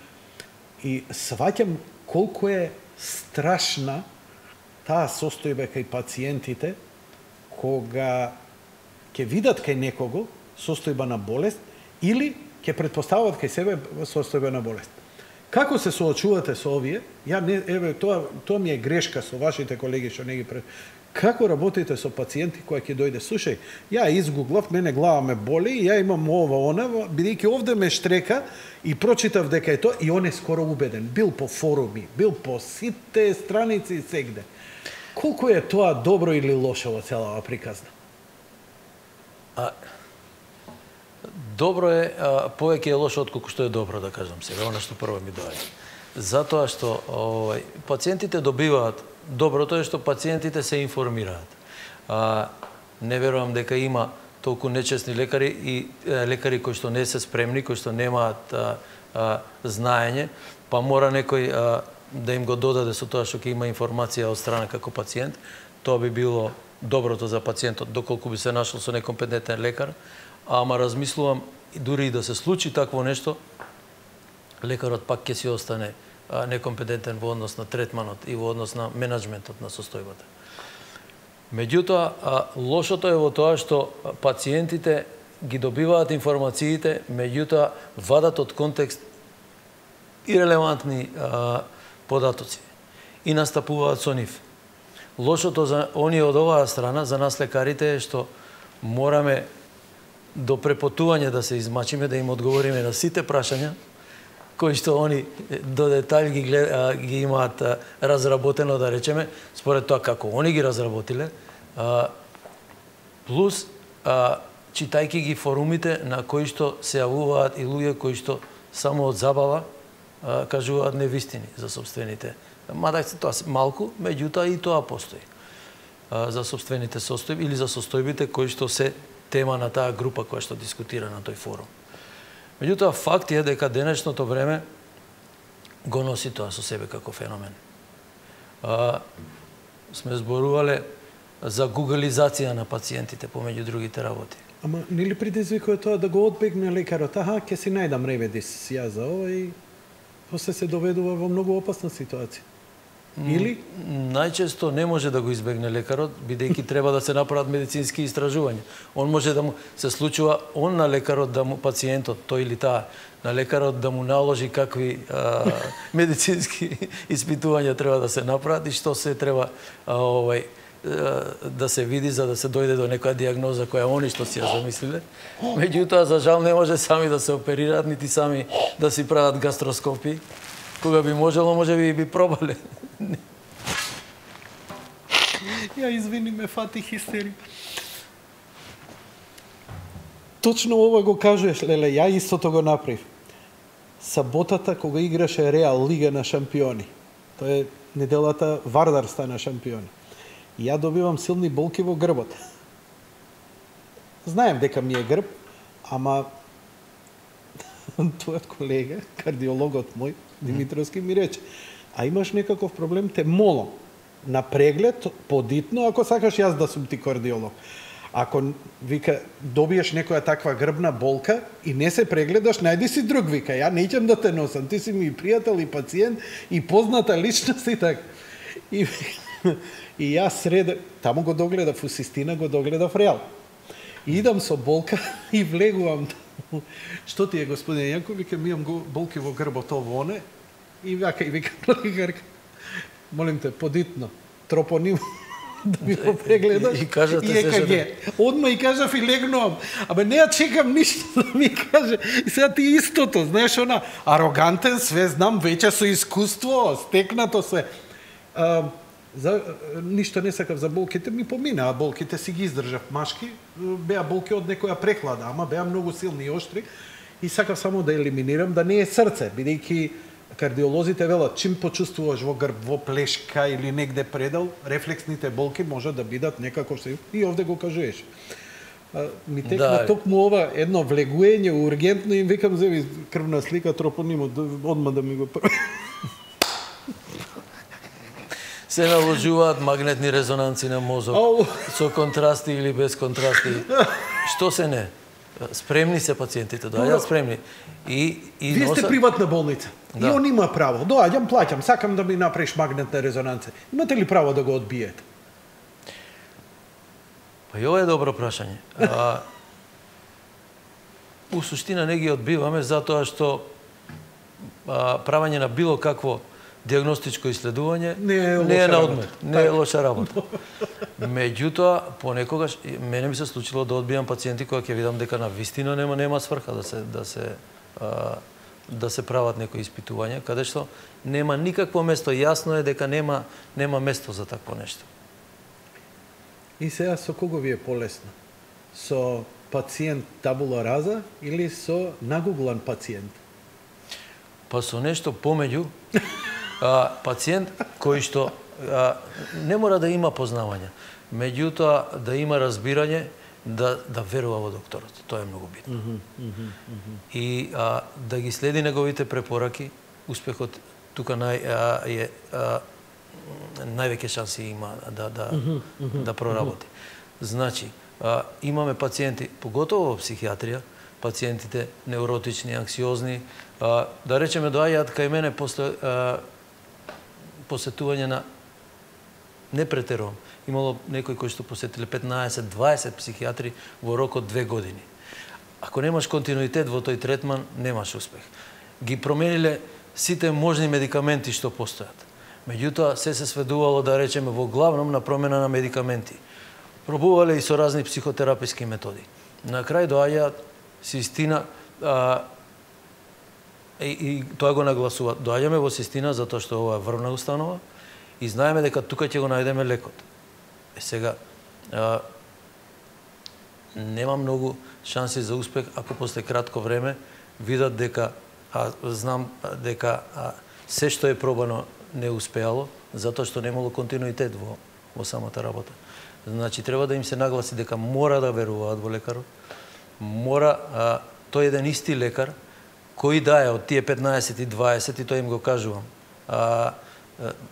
И сваќам колку е страшна таа состојба кај пациентите, кога ќе видат кај некого состојба на болест или ќе претпостават кај себе состојба на болест. Како се соочувате со овие? Тоа ми е грешка со вашите колеги што не ги Како работите со пациенти кои ќе дојде? Слушај, ја изгуглав, мене глава ме боли, ја имам она, бидејќи овде ме штрека и прочитав дека е тоа, и он е скоро убеден. Бил по форуми, бил по сите страници и сегде. Колку е тоа добро или лошо во целава приказна? Добро е, повеќе е лошо отколку што е добро, да кажам сега, она што прво ми доаѓа. Затоа што пациентите добиваат. Доброто е што пациентите се информираат. Не верувам дека има толку нечесни лекари и лекари кои што не се спремни, кои што немаат знаење, па мора некој да им го додаде со тоа што ќе има информација од страна како пациент. Тоа би било доброто за пациентот, доколку би се нашол со некомпетентен лекар. Ама размислувам, дури и да се случи такво нешто, лекарот пак ќе си остане некомпетентен во однос на третманот и во однос на менеджментот на состојбата. Меѓутоа, лошото е во тоа што пациентите ги добиваат информациите, меѓутоа вадат од контекст ирелевантни податоци и настапуваат со нив. Лошото за оние од оваа страна, за нас лекарите, е што мораме до препотување да се измачиме, да им одговориме на сите прашања, кои што они до детаљ ги имаат разработено, да речеме, според тоа како они ги разработиле, плюс читајќи ги форумите на кои што се јавуваат и луѓе кои што само од забава кажуваат невистини за собствените. Мада тоа се малку, меѓутоа и тоа постои. За собствените состојби или за состојбите кои што се тема на таа група која што дискутира на тој форум. Меѓутоа, факт е дека денешното време го носи тоа со себе како феномен. Сме зборувале за гугализација на пациентите помеѓу другите работи. Ама не ли предизвикува тоа да го одбегне лекарот? Аха, ќе си најдам ремедис ја за ова и после се доведува во многу опасна ситуација. Или? Најчесто не може да го избегне лекарот, бидејќи треба да се направат медицински истражувања. Он може да му се случува, он на лекарот да му, пациентот, тој или таа, на лекарот да му наложи какви медицински испитувања треба да се направат и што се треба да се види за да се дојде до некоја диагноза која они што си ја замислиле. Меѓутоа, за жал, не може сами да се оперираат, нити сами да си прават гастроскопи. Кога би можело, може би пробале. Ја извини, ме фати хистерија. Точно ова го кажеш, леле, ја истото го направив. Саботата кога играше Реал Лига на шампиони. Тоа е неделата Вардар стана шампиони. Ја добивам силни болки во грбот. Знаем дека ми е грб, ама твојот колега, кардиологот мој, Димитровски, ми рече: а имаш некаков проблем, те молам на преглед подитно, ако сакаш јас да сум ти кардиолог. Ако, вика, добиеш некоја таква грбна болка и не се прегледаш, најди си друг, вика. Ја неќем да те носам, ти си ми пријател и пациент и позната личност и така. И јас среде, таму го догледав, у Систина го догледав Реал. И идам со болка и влегувам. Што ти е, господин Јанков? Вика, ми имам болки во грбот, ово, оне. И вика, лекарка, молим те, подитно, тропоним, да ми го прегледаш. И кажате се ЕКГ. Одма и кажав и легнувам. Абе, не ја чекам ништо да ми каже. И сега ти истото, знаеш, она, арогантен, све знам, веќе со искуство, стекнато све. Ништо не сакав за болките, ми поминаа болките, си ги издржав машки, беа болки од некоја преклада, ама беа многу силни и оштри и сакав само да елиминирам, да не е срце, бидејќи кардиолозите велат, чим почувствуваш во грб, во плешка или негде предел, рефлексните болки може да бидат некако се и овде го кажеш. Ми текна токму ова едно влегуење ургентно и викам, зеви крвна слика, тропонимо, одма да ми го прави. Се наложуваат магнетни резонанци на мозок, со контрасти или без контрасти. Што се не? Спремни се пациентите, доаѓаат спремни. Вие сте приватна болница. И он има право. Доаѓам, плаќам, сакам да ми направиш магнетна резонанца. Имате ли право да го одбиете? Па и ова е добро прашање. У суштина не ги одбиваме затоа што правење на било какво диагностичко иследување не е на одмет, не е лоша работа. Меѓутоа, понекогаш мене ми се случило да одбијам пациенти кога ќе видам дека на вистина нема сврха да се прават некои испитувања, каде што нема никакво место, јасно е дека нема место за такво нешто. И сега со кого ви е полесно? Со пациент табула раза или со нагуглан пациент? Па со нешто помеѓу. Пациент кој што не мора да има познавања, меѓутоа да има разбирање да верува во докторот. Тоа е многу битно. И да ги следи неговите препораки, успехот тука највеќе шанси има да проработи. Значи, имаме пациенти, поготово во психијатрија, пациентите невротични, анксиозни, да речеме доаѓаат кај мене после посетување на, не претерувам, имало некои кои што посетиле 15-20 психијатри во рок од 2 години. Ако немаш континуитет во тој третман, немаш успех. Ги промениле сите можни медикаменти што постојат. Меѓутоа, се сведувало, да речеме, во главном на промена на медикаменти. Пробувале и со разни психотераписки методи. На крај доаѓаат систина, и тоа го нагласува. Доаѓаме во систина затоа што ова е врвна установа и знаеме дека тука ќе го најдеме лекот. Сега, нема многу шанси за успех ако после кратко време видат дека, знам дека се што е пробано не успеало, затоа што немало континуитет во самата работа. Значи, треба да им се нагласи дека мора да веруваат во лекарот, мора, тој еден исти лекар, кој да е од тие 15 и 20, и тоа им го кажувам,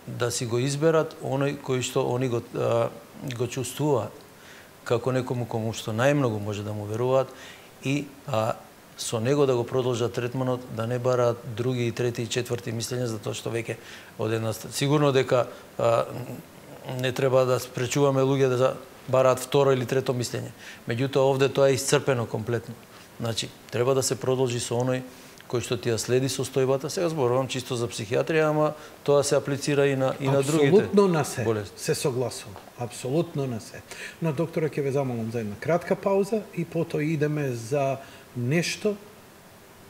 да си го изберат оној кој што они го чувствуваат како некому кому што најмногу може да му веруваат и со него да го продолжат третманот, да не бараат други, и трети и четврти мислења, затоа што веќе од една сигурно дека не треба да спречуваме луѓе да бараат второ или трето мислење. Меѓутоа овде тоа е исцрпено комплетно. Значи, треба да се продолжи со оној кој што ти ја следи состојбата. Сега зборувам чисто за психијатрија, ама тоа се аплицира и на другите. Апсолутно на се. Се согласувам. Апсолутно на се. Но доктора, ќе ве замолам за една кратка пауза и потоа идеме за нешто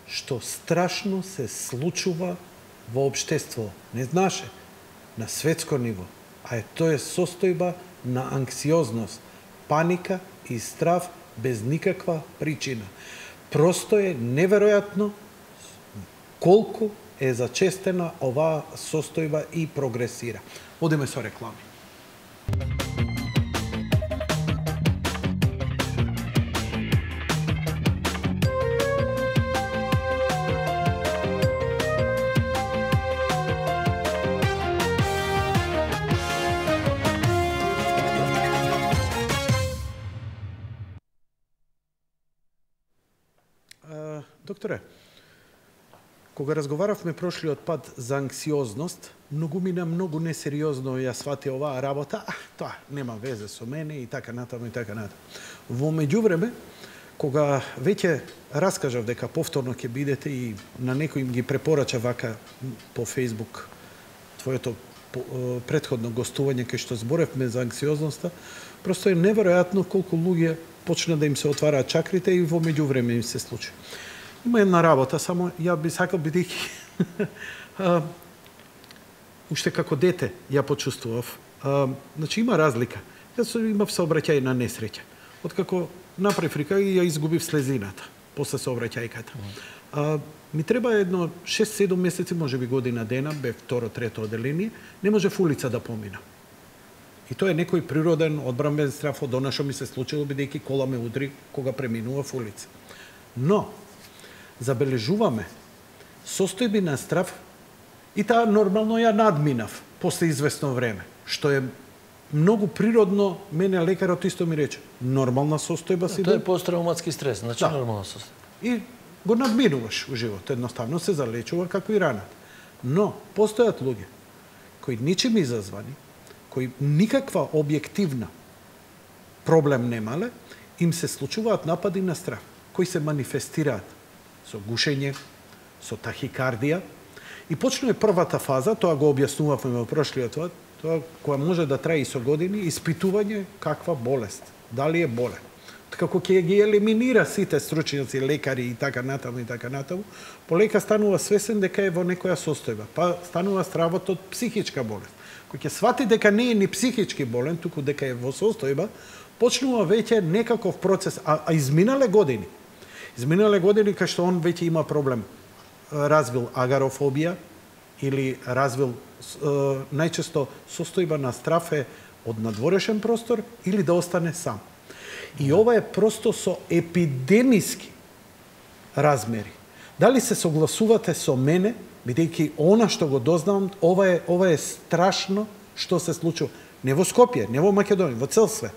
што страшно се случува во општество. Не знаше на светско ниво. А тоа е состојба на анксиозност, паника и страв без никаква причина. Просто е неверојатно колку е зачестена оваа состојба и прогресира. Одиме со реклами. Докторе, кога разговаравме прошлиот пат за анксиозност, многу несериозно ја свати оваа работа, тоа нема везе со мене и така натаму и така натаму. Во меѓувреме, кога веќе раскажав дека повторно ќе бидете и на некој им ги препорача вака по Facebook твоето претходно гостување кај што зборевме за анксиозноста, просто е неверојатно колку луѓе почна да им се отвараат чакрите и во меѓувреме им се случи. Има една работа, само ја би сакал бидејќи уште како дете ја почувствував. Значи има разлика. Јас имав сообраќај на несреќа. Откако направив рика и ја изгубив слезината после сообраќајката. Ми треба едно 6-7 месеци, можеби година дена, бе второ-трето оделение, не можев улица да помина. И тоа е некој природен одбранбен страв од она што ми се случило бидејќи кола ме удри кога преминував улица. Но забележуваме состојби на страв и таа нормално ја надминав после известно време, што е многу природно. Мене лекарот исто ми рече, нормална состојба си. Тоа е посттравматски стрес, значи нормална состојба. И го надминуваш у живот, едноставно се залечува како и раната. Но постојат луѓе кои ничим изазвани, кои никаква објективна проблем немале, им се случуваат напади на страв, кои се манифестираат со гушење, со тахикардија. И почнува првата фаза, тоа го објаснувавме во прошлиот пат, тоа која може да трае и со години, испитување каква болест, дали е болен. Како ќе ги елиминира сите стручњаци, лекари и така натаму, полека станува свесен дека е во некоја состојба, па станува стравот од психичка болест. Кој ќе свати дека не е ни психички болен, туку дека е во состојба, почнува веќе некаков процес, а изминале години. Изминале години кај што он веќе има проблем. Развил агарофобија или развил најчесто состојба на страв е од надворешен простор или да остане сам. И ова е просто со епидемиски размери. Дали се согласувате со мене, бидејќи она што го дознавам, ова е страшно што се случува. Не во Скопје, не во Македонија, во цел свет.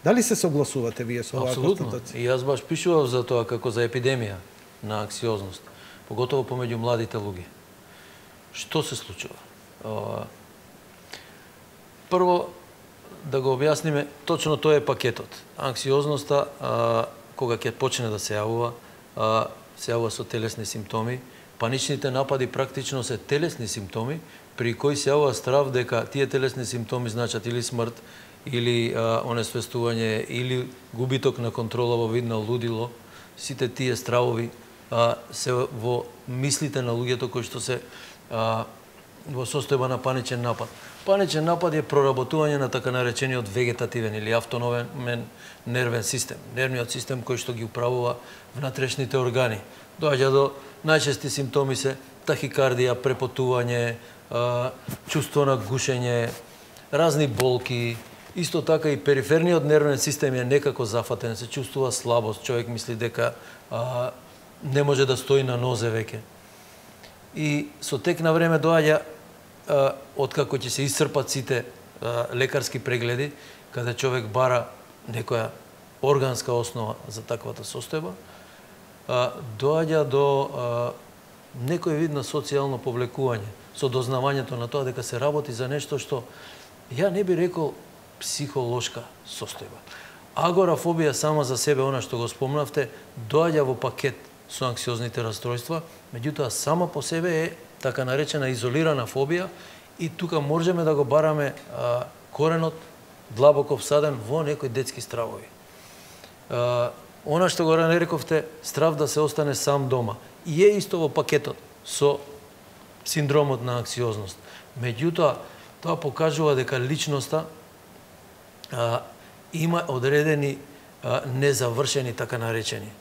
Дали се согласувате вие со оваа констатација? И јас баш пишував за тоа како за епидемија на анксиозност, поготово помеѓу младите луѓе. Што се случува? Прво, да го објасниме, точно тоа е пакетот. Анксиозноста, кога ќе почне да се јавува со телесни симптоми. Паничните напади практично се телесни симптоми, при кои се јавува страв дека тие телесни симптоми значат или смрт, или онесвестување, или губиток на контрола во вид на лудило. Сите тие стравови се во мислите на луѓето кои што се во состојба на паничен напад. Паничен напад е проработување на така наречениот вегетативен или автономен нервен систем. Нервниот систем кој што ги управува внатрешните органи. Доаѓа до најчести симптоми се тахикардија, препотување, чувство на гушење, разни болки. Исто така и периферниот нервен систем е некако зафатен, се чувствува слабост, човек мисли дека не може да стои на нозе веќе. И со тек на време доаѓа, откако ќе се исцрпат сите лекарски прегледи, каде човек бара некоја органска основа за таквата состојба, доаѓа до некој вид на социјално повлекување, со дознавањето на тоа дека се работи за нешто што ја не би рекол психолошка состојба. Агорафобија сама за себе, она што го спомнавте, доаѓа во пакет со анксиозните расстройства, меѓутоа сама по себе е така наречена изолирана фобија и тука можеме да го бараме коренот длабоко всаден во некои детски стравови. Она што го нарековте, страв да се остане сам дома, и е исто во пакетот со синдромот на анксиозност. Меѓутоа, тоа покажува дека личноста има одредени незавршени, така наречени,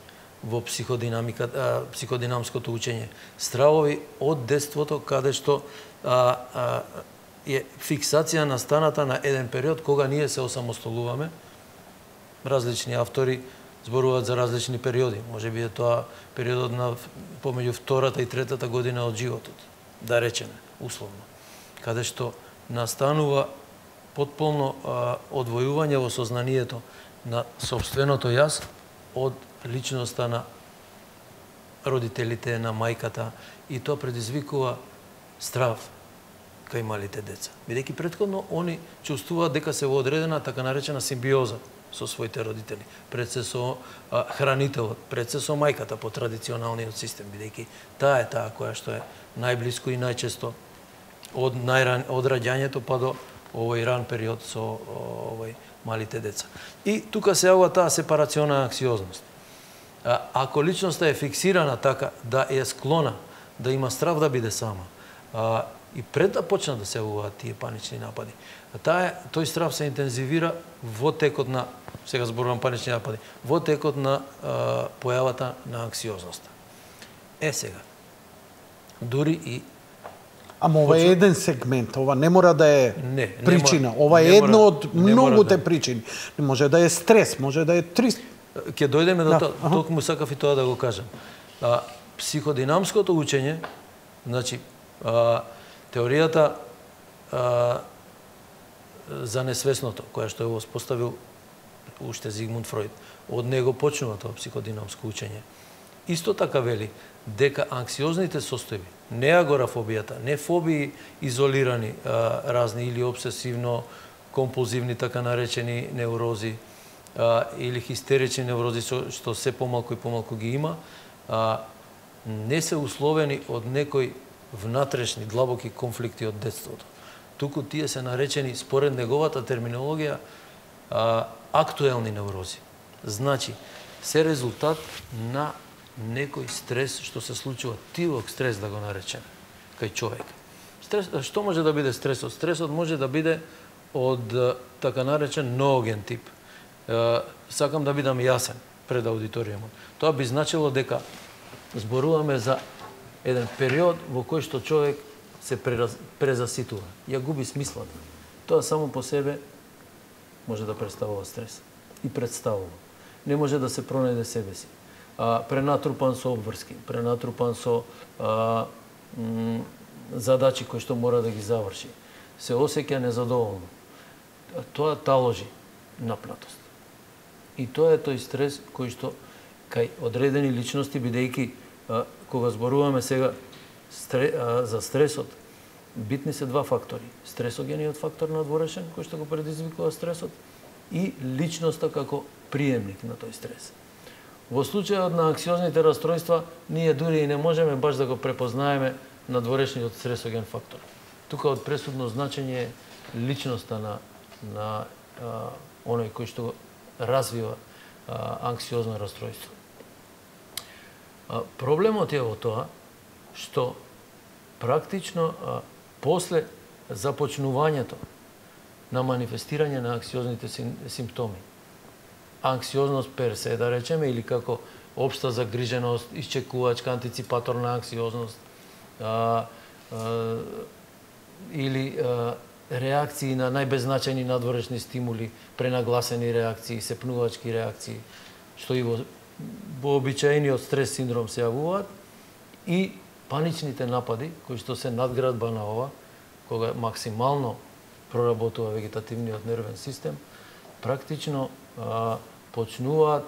во психодинамското учење. Стравови од детството, каде што е фиксација на станата на еден период кога ние се осамостолуваме. Различни автори зборуваат за различни периоди. Може би е тоа периодот на помеѓу втората и третата година од животот, да речеме, условно. Каде што настанува потполно одвојување во сознанието на собственото јас од личноста на родителите, на мајката, и тоа предизвикува страв кај малите деца. Бидејќи претходно они чувствуваат дека се во одредена така наречена симбиоза со своите родители, пред се со хранителот, пред се со мајката по традиционалниот систем, бидејќи таа е таа која што е најблиско и најчесто од раѓањето па до овој ран период со малите деца. И тука се јавува таа сепарациона анксиозност. Ако личноста е фиксирана така да е склона да има страв да биде сама, и пред да почнат да се јавуваат тие панични напади, тој страв се интензивира во текот на, сега зборувам панични напади, во текот на појавата на анксиозноста. Сега, дури и Ама ова е еден сегмент, ова не мора да е причина. Ова е едно од многуте причини. Не може да е стрес, може да е трис. Ќе дојдеме до тоа, токму сакав и тоа да го кажам. Психодинамското учење, значи, теоријата за несвесното, која што е воспоставил уште Зигмунд Фройд, од него почнува тоа психодинамско учење. Исто така вели дека анксиозните состојби, не агорафобијата, не фобии изолирани, разни или обсесивно компулзивни така наречени неврози, или хистерични неврози што се помалку и помалку ги има, не се условени од некои внатрешни длабоки конфликти од детството. Туку тие се наречени, според неговата терминологија, актуелни неврози. Значи, се резултат на некој стрес што се случува, тивок стрес да го наречеме, кај човек. Што може да биде стресот? Стресот може да биде од така наречен нооген тип. Сакам да бидам јасен пред аудиториумот. Тоа би значило дека зборуваме за еден период во кој што човек се презаситува, ја губи смислата. Тоа само по себе може да представува стрес. И представува. не може да се пронајде себе си. Пренатрупан со обврски, пренатрупан со задачи кои што мора да ги заврши. Се осеќа незадоволно. Тоа таложи напнатост. И тоа е тој стрес кој што кај одредени личности, бидејќи кога зборуваме сега за стресот, битни се два фактори. Стресогениот фактор надворешен, кој што го предизвикува стресот, и личноста како приемник на тој стрес. Во случајот на анксиозните расстройства, ние дури и не можеме баш да го препознаеме надворешниот стресоген фактор. Тука од пресудно значење е личноста на оној кој што развива анксиозно расстройство. Проблемот е во тоа што практично после започнувањето на манифестирање на анксиозните симптоми, анксиозност персе, да речеме, или како општа загриженост, исчекувачка, антиципаторна анксиозност, или реакции на најбеззначајни надворешни стимули, пренагласени реакции, сепнувачки реакции, што и во вообичаениот стрес синдром се јавуваат, и паничните напади, кои што се надградба на ова, кога максимално проработува вегетативниот нервен систем, практично почнуваат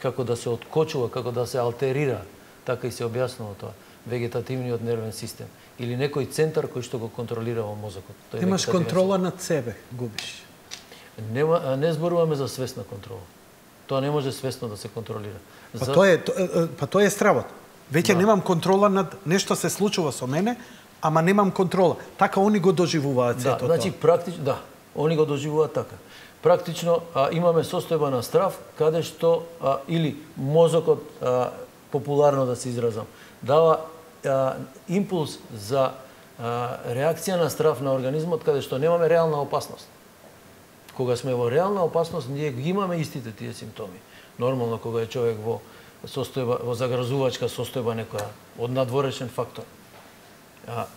како да се откочува, како да се алтерира, така и се објаснува тоа, вегетативниот нервен систем или некој центар кој што го контролира во мозокот. Имаш контрола над себе, губиш. Не зборуваме за свесна контрола. Тоа не може свесно да се контролира. Тоа е стравот. Веќе немам контрола над нешто се случува со мене, ама немам контрола. Така они го доживуваат сето тоа. Значи практично они го доживуваат така. Практично имаме состојба на страв каде што или мозокот, популарно да се изразам, дава импулс за реакција на страв на организмот каде што немаме реална опасност. Кога сме во реална опасност, ние ги имаме истите тие симптоми. Нормално кога е човек во состојба, во загрозувачка состојба некоја од надворешен фактор,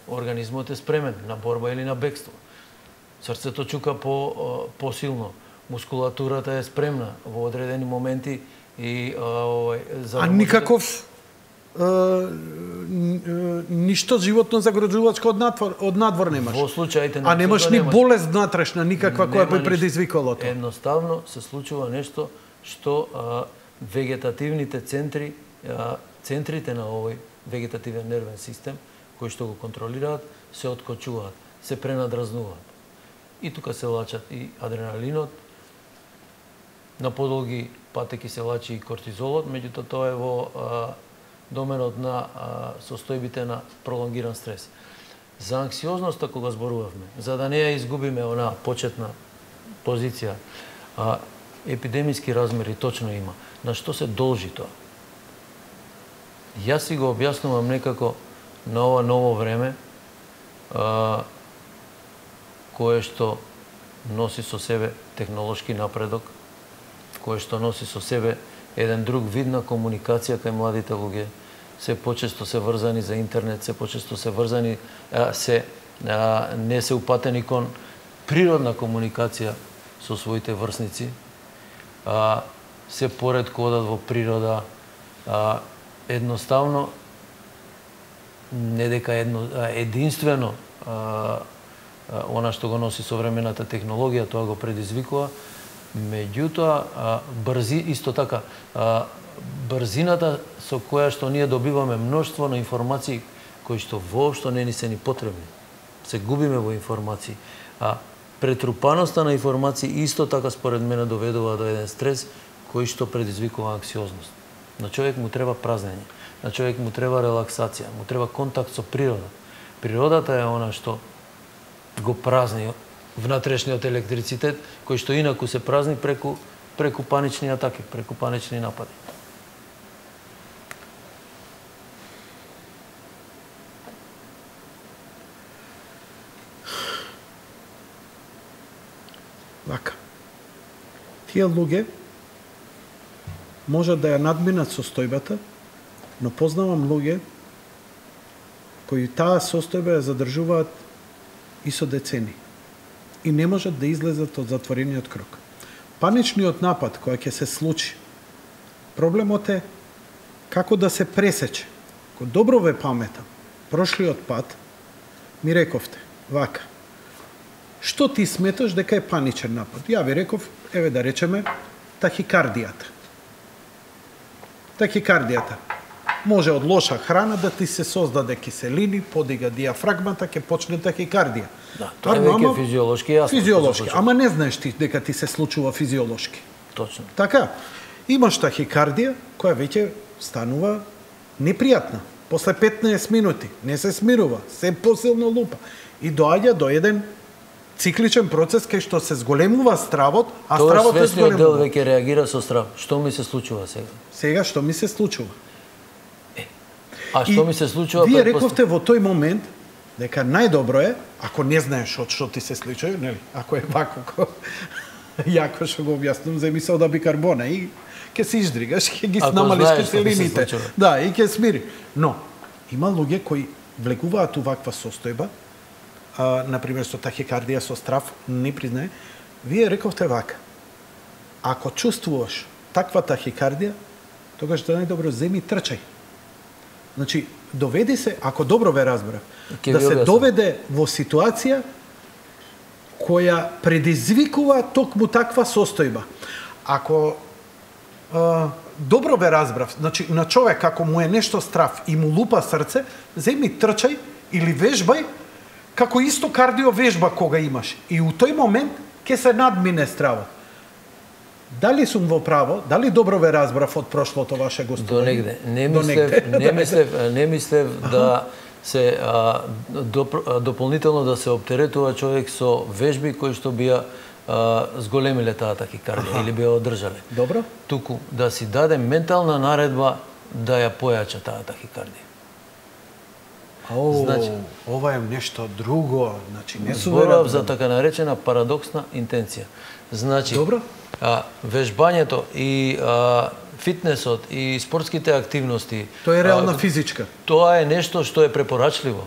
организмот е спремен на борба или на бегство. Срцето чука посилно, мускулатурата е спремна во одредени моменти и никаков ништо животно загрозувачко од надвор немаш. Во случаите на немаш ни болест внатрешна никаква која би предизвикала тоа. Едноставно се случува нешто што вегетативните центри, центрите на овој вегетативен нервен систем, кои што го контролираат, се откочуваат, се пренадразнуваат. И тука се лачат и адреналинот, на подолги патеки се лачи и кортизолот, меѓутоа тоа е во доменот на состојбите на пролонгиран стрес. За анксиозноста кога зборувавме, за да не ја изгубиме онаа почетна позиција, епидемиски размери точно има. На што се должи тоа? Јас си го објаснувам некако на ова ново време, кое што носи со себе технолошки напредок, кое што носи со себе еден друг вид на комуникација кај младите луѓе, се почесто се врзани за интернет, се почесто се врзани, не се упатени кон природна комуникација со своите врсници, се поретко одат во природа, едноставно, не дека единствено она што го носи современата технологија, тоа го предизвикува, меѓутоа, исто така, брзината со која што ние добиваме мноштво на информации кои што воопшто не ни се ни потребни. Се губиме во информации. Претрупаноста на информации исто така според мене доведува до еден стрес кој што предизвикува анксиозност. На човек му треба празнење, на човек му треба релаксација, му треба контакт со природа. Природата е она што го празни внатрешниот електрицитет, кој што инаку се празни преку панични атаки, преку панични напади. Вака. Тие луѓе можат да ја надминат состојбата, но познавам луѓе кои таа состојба ја задржуваат и со децени и не можат да излезат од затворениот круг. Паничниот напад кој ќе се случи, проблемот е како да се пресече. Ако добро ве паметам, прошлиот пат ми рековте, вака, што ти сметаш дека е паничен напад? Ја ви реков, еве да речеме, тахикардијата. Тахикардијата. Може од лоша храна да ти се создаде киселини, подига диафрагмата, ќе почне тахикардија. Да, тоа е веќе физиолошки јасно. Физиолошки, ама не знаеш ти дека ти се случува физиолошки. Точно. Така, имаш тахикардија која веќе станува непријатна. После 15 минути не се смирува, се посилно лупа и доаѓа до еден цикличен процес кај што се зголемува стравот, а стравот е свесниот дел зголемува. веќе реагира со страв. Што ми се случува сега? Сега што ми се случува? А што ми се случува? Вие рековте во тој момент дека најдобро е, ако не знаеш од што ти се случува, нели? Ако е вако, јако што го објаснувам, земи сода бикарбона и ќе се издригаш, ќе ги намалиш киселините. Да, и ќе смири. Но, има луѓе кои влегуваат у ваква состојба, например со тахикардија, со страв, не признае. Вие рековте вака, ако чувствуваш таква тахикардија, тогаш да најдобро земи трчај. Значи, доведи се, ако добро ве разбрав, да се доведе во ситуација која предизвикува токму таква состојба. Ако добро ве разбрав, значи на човек ако му е нешто страв и му лупа срце, земи трчај или вежбај како исто кардио вежба кога имаш. И у тој момент ќе се надмине стравот. Дали сум во право? Дали добро ве разбрав од прошлото ваше гостување? До негде. Не мислев да се дополнително да се оптеретува човек со вежби кои што бија зголемиле таа тахикардија или бија одржале. Добро. Туку да си даде ментална наредба да ја појача таа тахикардија. Значи, ова е нешто друго, значи не зборав за така наречена парадоксна интенција. Значи, добро. Вежбањето и фитнесот и спортските активности. Тоа е реална физичка. Тоа е нешто што е препорачливо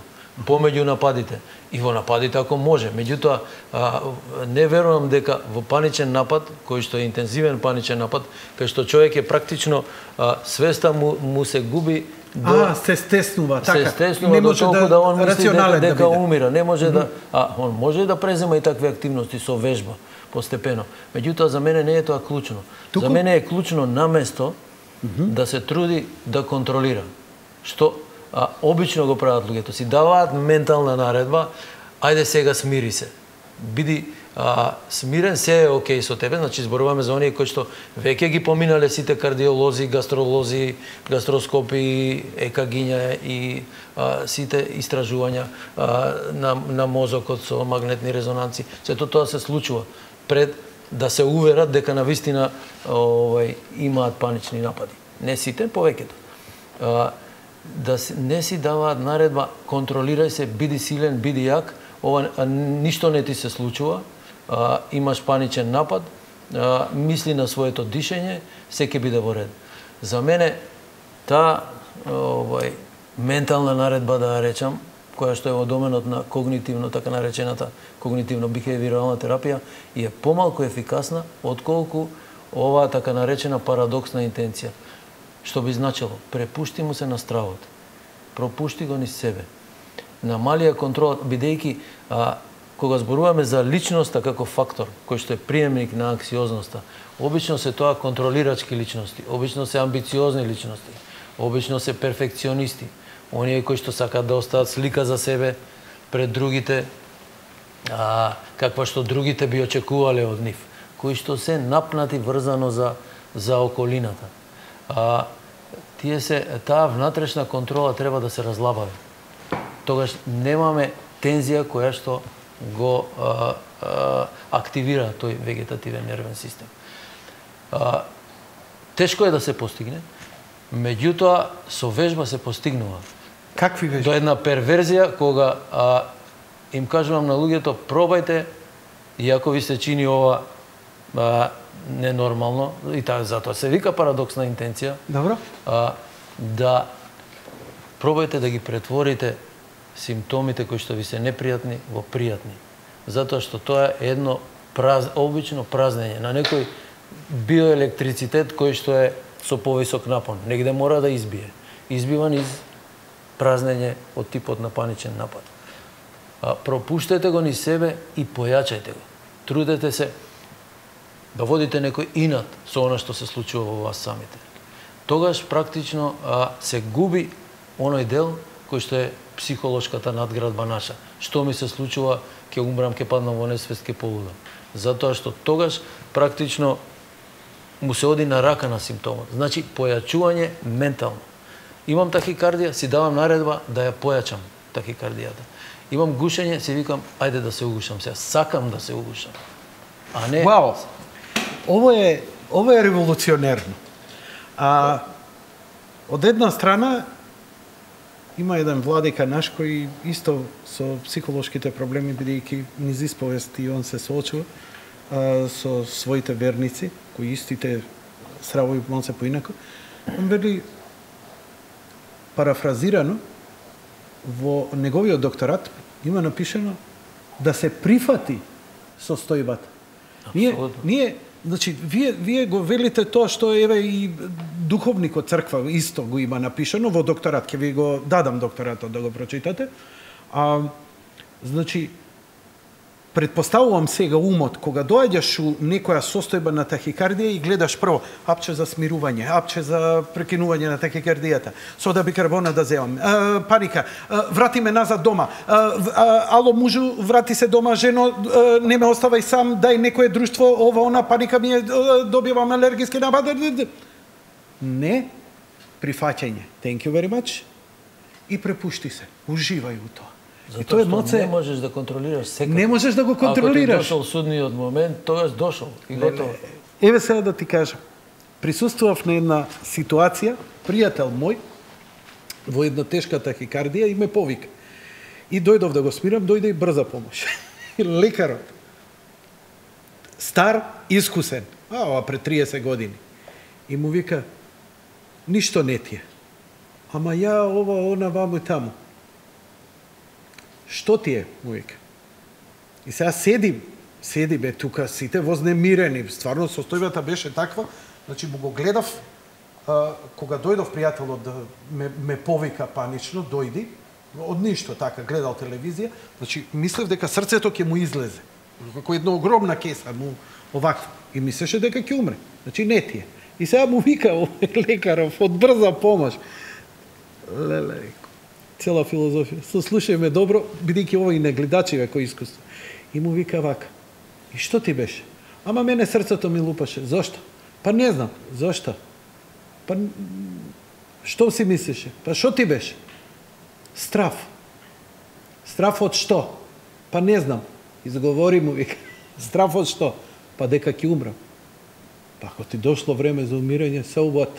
помеѓу нападите. И во нападите ако може. Меѓутоа, не верувам дека во паничен напад, кој што е интензивен паничен напад, кај што човек е практично свеста му се губи до се стеснува, така. Се стеснува до толку да он мисли дека умира. Не може да он може да презема и такви активности со вежба постепено. Меѓутоа за мене не е тоа клучно. За мене е клучно наместо да се труди да контролира. Што обично го прават луѓето, си даваат ментална наредба, ајде сега смири се. Биди смирен, се е окей со тебе, значи зборуваме за оние кои што веќе ги поминале сите кардиолози, гастролози, гастроскопи, екагиња и сите истражувања на мозокот со магнетни резонанци. Сето тоа се случува пред да се уверат дека навистина имаат панични напади. Не сите, повеќето. Да не си даваат наредба, контролирај се, биди силен, биди јак, ова ништо не ти се случува, имаш паничен напад, мисли на своето дишење, се ќе биде во ред. За мене таа ментална наредба, да ја речам, која што е во доменот на когнитивно, така наречената когнитивно-бихевиорална терапија, е помалку ефикасна отколку оваа така наречена парадоксна интенција. Што би значило? Препушти му се на стравот. Пропушти го низ себе. Намалија контролот, бидејќи кога зборуваме за личноста како фактор, кој што е приемник на анксиозноста, обично се тоа контролирачки личности, обично се амбициозни личности, обично се перфекционисти, оние кои што сакаат да остават слика за себе пред другите, каква што другите би очекувале од нив, кои што се напнати врзано за околината. Таа внатрешна контрола треба да се разлабави. Тогаш немаме тензија која што го активира тој вегетативен нервен систем. Тешко е да се постигне, меѓутоа со вежба се постигнува. Какви вежби? До една перверзија кога им кажувам на луѓето, пробајте, иако ви се чини ова ненормално, и затоа се вика парадоксна интенција. Добро. Да пробајте да ги претворите симптомите кои што ви се непријатни во пријатни. Затоа што тоа е едно обично празнење. На некој биоелектрицитет кој што е со повисок напон. Негде мора да избие. Избива низ празнење од типот на паничен напад. Пропуштете го низ себе и појачајте го. Трудете се да водите некој инат со она што се случува во вас самите. Тогаш практично се губи оној дел кој што е психолошката надградба наша. Што ми се случува, ќе умрам, ќе паднам во несвест, ќе полудам. Затоа што тогаш практично му се оди на рака на симптомот. Значи, појачување ментално. Имам тахикардија, си давам наредба да ја појачам тахикардијата. Имам гушење, си викам, ајде да се угушам сега. Сакам да се угушам. А не... Вау! Ovo je revolucionerno. Од една страна, има еден владика наш кој исто со психолошките проблеми, бидејќи низ исповест и он се соочува со своите верници, кои истите сравови он се поинако. Он вели, парафразирано, во неговиот докторат има напишано да се прифати состојбата. Ние, значи, вие го велите тоа што еве и духовникот црква исто го има напишано во докторат, ќе ви го дадам докторатот да го прочитате. Значи, предпоставувам сега умот, кога доаѓаш у некоја состојба на тахикардија и гледаш прво апче за смирување, апче за прекинување на тахикардијата, сода бикарбона да земам, паника, врати ме назад дома, ало мужу, врати се дома, жено, не ме оставај сам, дај некое друштво, ова, она, паника ми е, добивам алергиски напад. Не, прифаќање. Thank you very much. И препушти се. Уживај у тоа. Затоа што не можеш да контролираш секако. Не можеш да го контролираш. Ако ти дошол судниот момент, тогаш дошол и готово. Еве сега да ти кажам. Присуствував на една ситуација, пријател мој во една тешка тахикардија и ме повика. И дојдов да го смирам, дојде и брза помош. Лекарот. Стар, искусен. Ова пред 30 години. И му вика, ништо не ти е. Ама ја ова, она, ваму и таму. Што ти е, му вика. И сега седиме тука сите вознемирени. Стварно состојбата беше таква, значи му го гледав, кога дојдов пријателот да ме повика панично, дојди, од ништо така, гледал телевизија, значи мислев дека срцето ќе му излезе. Како една огромна кеса му оваква. И мислеше дека ќе умре. Значи не ти е. И сега му вика овој лекаров од брза помош. Леле, цела филозофија. Слушај ме добро, бидејќи ова и не гледачи кој искуство. И му вика вака. И што ти беше? Ама мене срцето ми лупаше. Зошто? Па не знам. Зошто? Па што си мислеше? Па што ти беше? Страв. Страв од што? Па не знам. Изговори му вика. Страв од што? Па дека ќе умрам. Па ако ти дошло време за умирање, се what?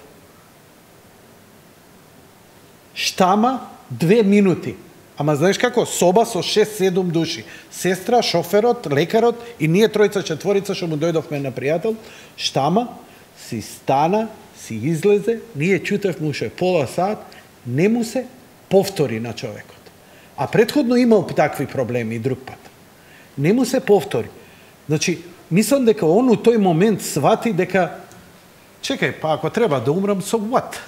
Штама 2 минути. Ама знаеш како? Соба со 6-7 души. Сестра, шоферот, лекарот и ние тројца, четворица што му дојдовме на пријател. Штама, си стана, си излезе, ние чутевме уште пола сат, не му се повтори на човекот. А претходно имал такви проблеми и друг пат. Не му се повтори. Значи, мислам дека он у тој момент свати дека чекај, па ако треба да умрам, со what?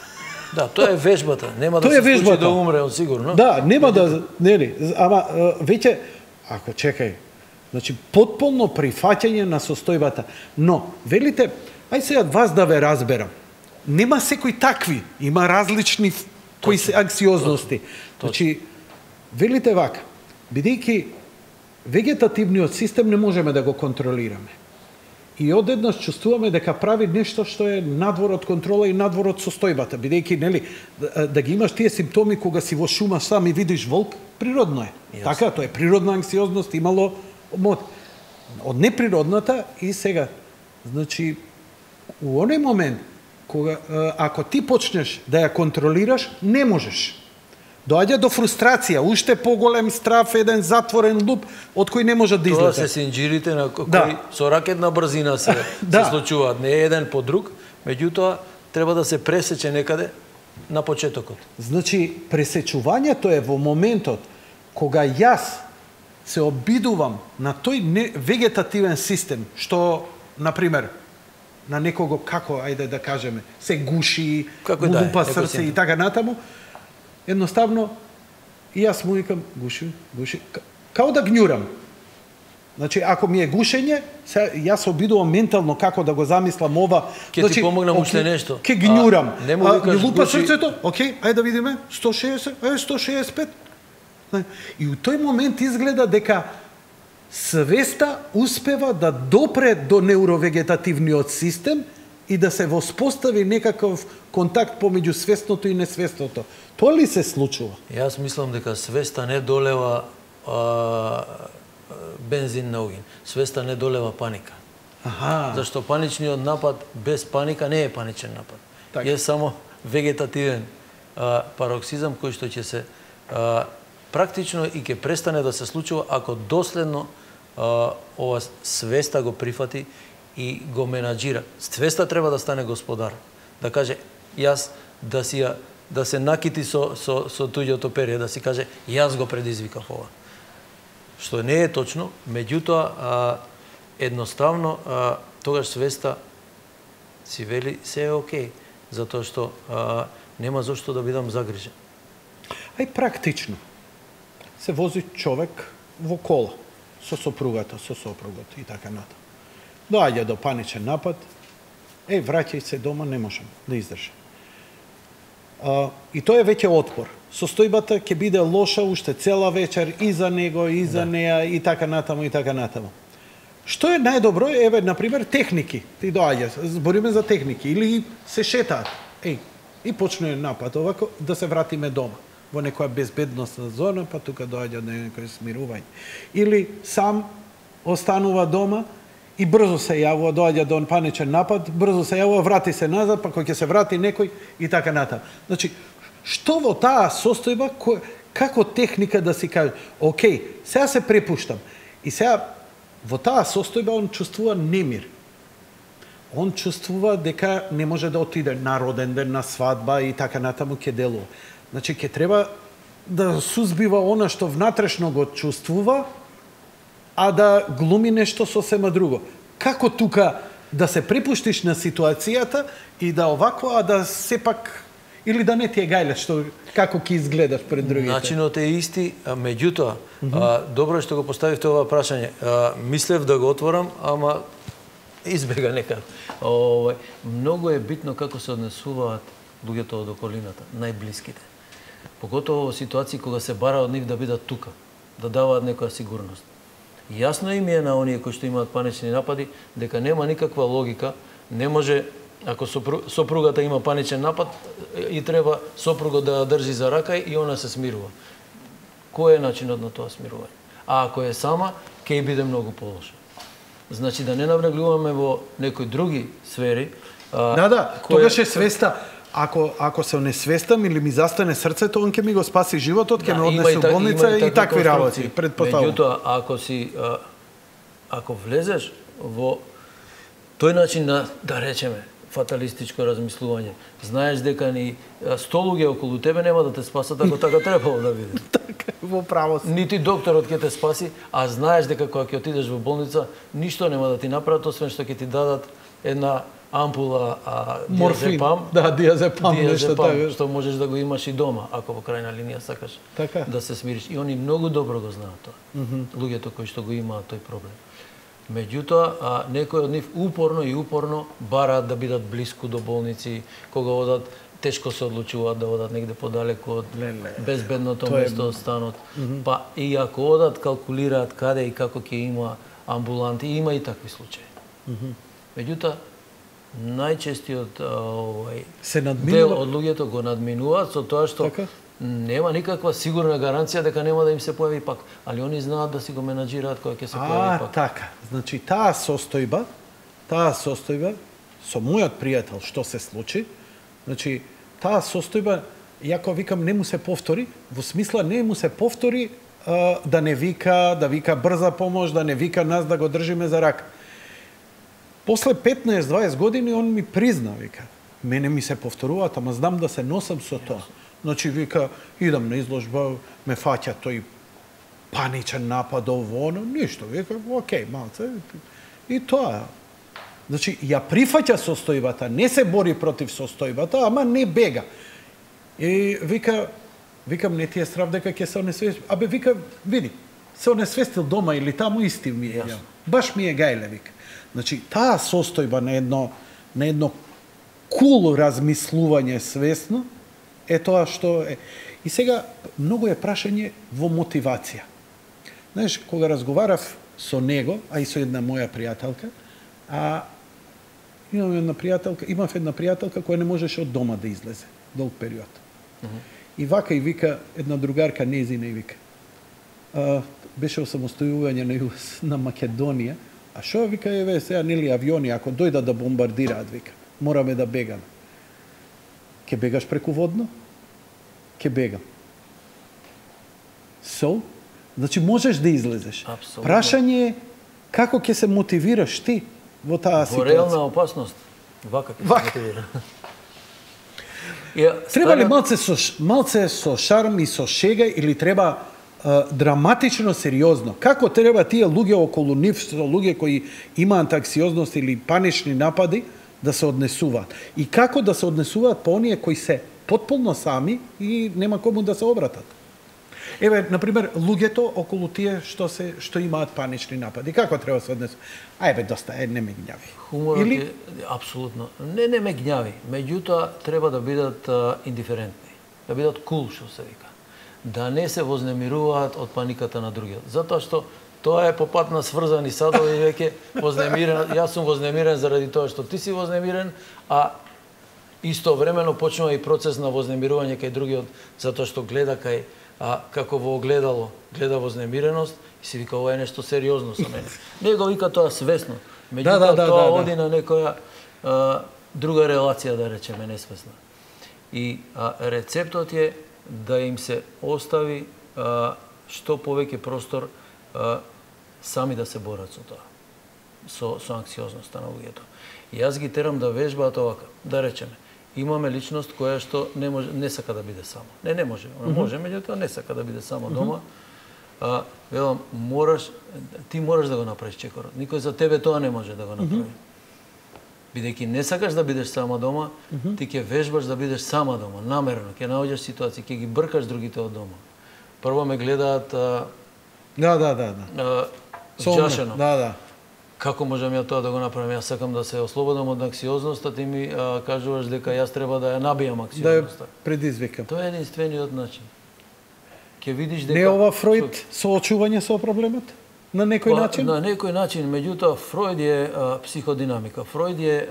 Да, тоа е вежбата. Нема да се случи да умре, сигурно. Да, нема да, нели, ама веќе ако чекај, значи потполно прифаќање на состојбата. Но велите, ај сега вас да ве разберам. Нема секој такви, има различни кои се анксиозности. Значи велите вака, бидејќи вегетативниот систем не можеме да го контролираме. И одеднаш чувствуваме дека прави нешто што е надвор од контрола и надвор од состојбата, бидејќи нели да ги имаш тие симптоми кога си во шума сам и видиш волк, природно е. Yes. Така, тоа е природна анксиозност, имало од неприродната и сега. Значи, у оној момент кога ако ти почнеш да ја контролираш, не можеш. Доаѓа до фрустрација, уште поголем страф, еден затворен луп од кој не може да излезе. Тоа се синџирите на кои со ракетна брзина се случуваат, не еден по друг, меѓутоа треба да се пресече некаде на почетокот. Значи, пресечувањето е во моментот кога јас се обидувам на тој вегетативен систем, што, например, na nekoga kako, ajde da kažeme, se guši, Како му да е, лупа некој срце и симптом. така натаму, едноставно, и јас му викам, гуши, као да гњурам. Значи, ако ми е гушење, јас се обидувам ментално како да го замислам ова. Ке ти помогнам уште нешто. Ке гњурам. Не му викаш ми лупа гуши. срцето, окей, ајде да видиме, 160, 165. И у тој момент изгледа дека свеста успева да допре до неуровегетативниот систем и да се воспостави некаков контакт помеѓу свесното и несвесното. Тоа ли се случува? Јас мислам дека свеста не долева бензин на огин. Свеста не долева паника. Аха. Зашто паничниот напад без паника не е паничен напад. Така. Е само вегетативен пароксизам кој што ќе се практично и ќе престане да се случува ако доследно ова свеста го прифати и го менаџира. Свеста треба да стане господар. Да каже јас да се накити со туѓото перје, да си каже јас го предизвикав ова. Што не е точно, меѓутоа едноставно тогаш свеста си вели се е окей, затоа што нема зошто да бидам загрижен. Ај практично. Се вози човек во кола со сопругата, со сопругот и така натаму. Доаѓа до паничен напад, враќај се дома, не можам да издржам. И тоа е веќе отпор. Состојбата ќе биде лоша уште цела вечер и за него, и за неа, и така натаму, и така натаму. Што е најдобро? Еве, например, техники. Ти доаѓа, збориме за техники. Или се шетаат. И почне напад, овако, да се вратиме дома. Во некоја безбедносна зона, па тука доаѓа некој смирување. Или сам останува дома и брзо се јавува, доаѓа до паничен напад, брзо се јавува, врати се назад, па кој ќе се врати некој и така натаму. Значи, што во таа состојба, како техника да си каже, окей, сега се препуштам. И сега, во таа состојба, он чувствува немир. Он чувствува дека не може да отиде на роден ден, на свадба и така натаму ќе делува. Значи, ќе треба да сузбива она што внатрешно го чувствува, а да глуми нешто сосема друго. Како тука да се препуштиш на ситуацијата и да овако, а да сепак или да не ти е гајле што како ќе изгледаш пред другите. Начинот е исти, меѓутоа, добро е што го поставивте ова прашање. Мислев да го отворам, ама избега некако. Многу е битно како се однесуваат луѓето од околината, најблиските. Поготово во ситуации кога се бара од нив да бидат тука, да даваат некоја сигурност. Јасно им е на оние кои што имаат панични напади дека нема никаква логика, не може ако сопругата има паничен напад и треба сопругот да ја држи за рака и она се смирува. Кој е начинот на тоа смирување? А ако е сама, ќе биде многу полошо. Значи да не навреглуваме во некои други сфери. Тогаш е свеста. Ако се онесвестам или ми застане срцето, он ќе ми го спаси животот, ќе ме однесе во болница и такви работи. Меѓутоа, ако влезеш во тој начин на, да речеме, фаталистичко размислување, знаеш дека ни 100 луѓе околу тебе нема да те спасат ако така требало да биде. Така, во право си. Нити докторот ќе те спаси, а знаеш дека кога ќе отидеш во болница, ништо нема да ти направат, освен што ќе ти дадат една ампула диазепам. Диазепам, нешто така. Што можеш да го имаш и дома, ако во крајна линија сакаш да се смириш. И они многу добро го знаат тоа. Луѓето кои што го имаат тој проблем. Меѓутоа, некои од нив упорно бараат да бидат блиску до болници, кога одат, тешко се одлучуваат да одат негде подалеку од безбедното место од станот. Па и ако одат, калкулираат каде и како ќе има амбуланти, има и такви случаи. Меѓутоа, најчестиот дел од луѓето го надминуваат со тоа што нема никаква сигурна гаранција дека нема да им се појави пак, али они знаат да си го менаџираат кога ќе се појави пак. Така. Значи таа состојба со мојот пријател што се случи, значи таа состојба, јако викам, не му се повтори, во смисла не му се повтори да не вика, да вика брза помош, да не вика нас да го држиме за рака. После 15-20 години он ми призна, вика, мене ми се повторуваат, ама знам да се носам со тоа. Значи, вика, идам на изложба, ме фаќа тој паничен напад, ово, оно, ништо, вика, окей, малце. И тоа. Значи, ја прифаќа состојбата, не се бори против состојбата, ама не бега. И викам, не ти е страв дека ќе се онесвести. Абе, вика, види, се онесвестил дома или таму исти ми е. Јасно. Баш ми е гајле, вика. Значи, таа состојба на едно кул размислување свесно е тоа што е. И сега, многу е прашање во мотивација. Знаеш, кога разговарав со него, а и со една моја пријателка, имав една пријателка која не можеше од дома да излезе долг период. И вака и вика една другарка незина и вика. Беше осамостојување на Македонија, а шо вика еве сега нели авиони ако дојдат да бомбардираат вика, мораме да бегаме. Ке бегаш преку водно? Ке бегам. Значи можеш да излезеш. Апсолутно. Прашање е како ќе се мотивираш ти во таа ситуација. Во реална опасност. Вака ќе се мотивира. Треба ли малце со шарм и со шега или треба драматично сериозно? Како треба тие луѓе околу нив, луѓе кои имаат анксиозност или панични напади, да се однесуваат? И како да се однесуваат по оние кои се потполно сами и нема кому да се обратат? Еве, например, луѓето околу тие што имаат панични напади, како треба да се однесуваат? Ајбе, доста, не ме гњави. Хуморот е апсолутно. Не ме гњави, меѓутоа треба да бидат индиферентни, да бидат кул, што се вика. Да не се вознемируваат од паниката на другиот. Затоа што тоа е по пат на сврзани садови веќе вознемирен. Јас сум вознемирен заради тоа што ти си вознемирен, а истовремено почнува и процес на вознемирување кај другиот затоа што гледа кај како во огледало гледа вознемиреност и си вика ова е нешто сериозно со мене. Не го вика тоа свесно. Меѓутоа тоа оди на некоја друга релација, да речеме, несвесна. И рецептот е да им се остави што повеќе простор сами да се борат со тоа, со анксиозноста на луѓето. И јас ги терам да вежбаат овака, да речеме, имаме личност која што не сака да биде само. Не може. Може, меѓутоа не сака да биде само дома. Велам, ти мораш да го направиш чекорот. Никој за тебе тоа не може да го направи. Бидејќи не сакаш да бидеш сама дома, ти ќе вежбаш да бидеш сама дома, намерно, ќе наоѓаш ситуации, ќе ги бркаш другите од дома. Прво ме гледаат џашено. Како можам ја тоа да го направам? Јас сакам да се ослободам од анксиозноста, ти ми кажуваш дека јас треба да ја набијам анксиозноста. Да ја предизвикам. Тоа е единствениот начин. Ќе видиш дека не е ова Фројд соочување со проблемот? На некој начин? На некој начин, меѓутоа Фројд е психодинамика. Фројд е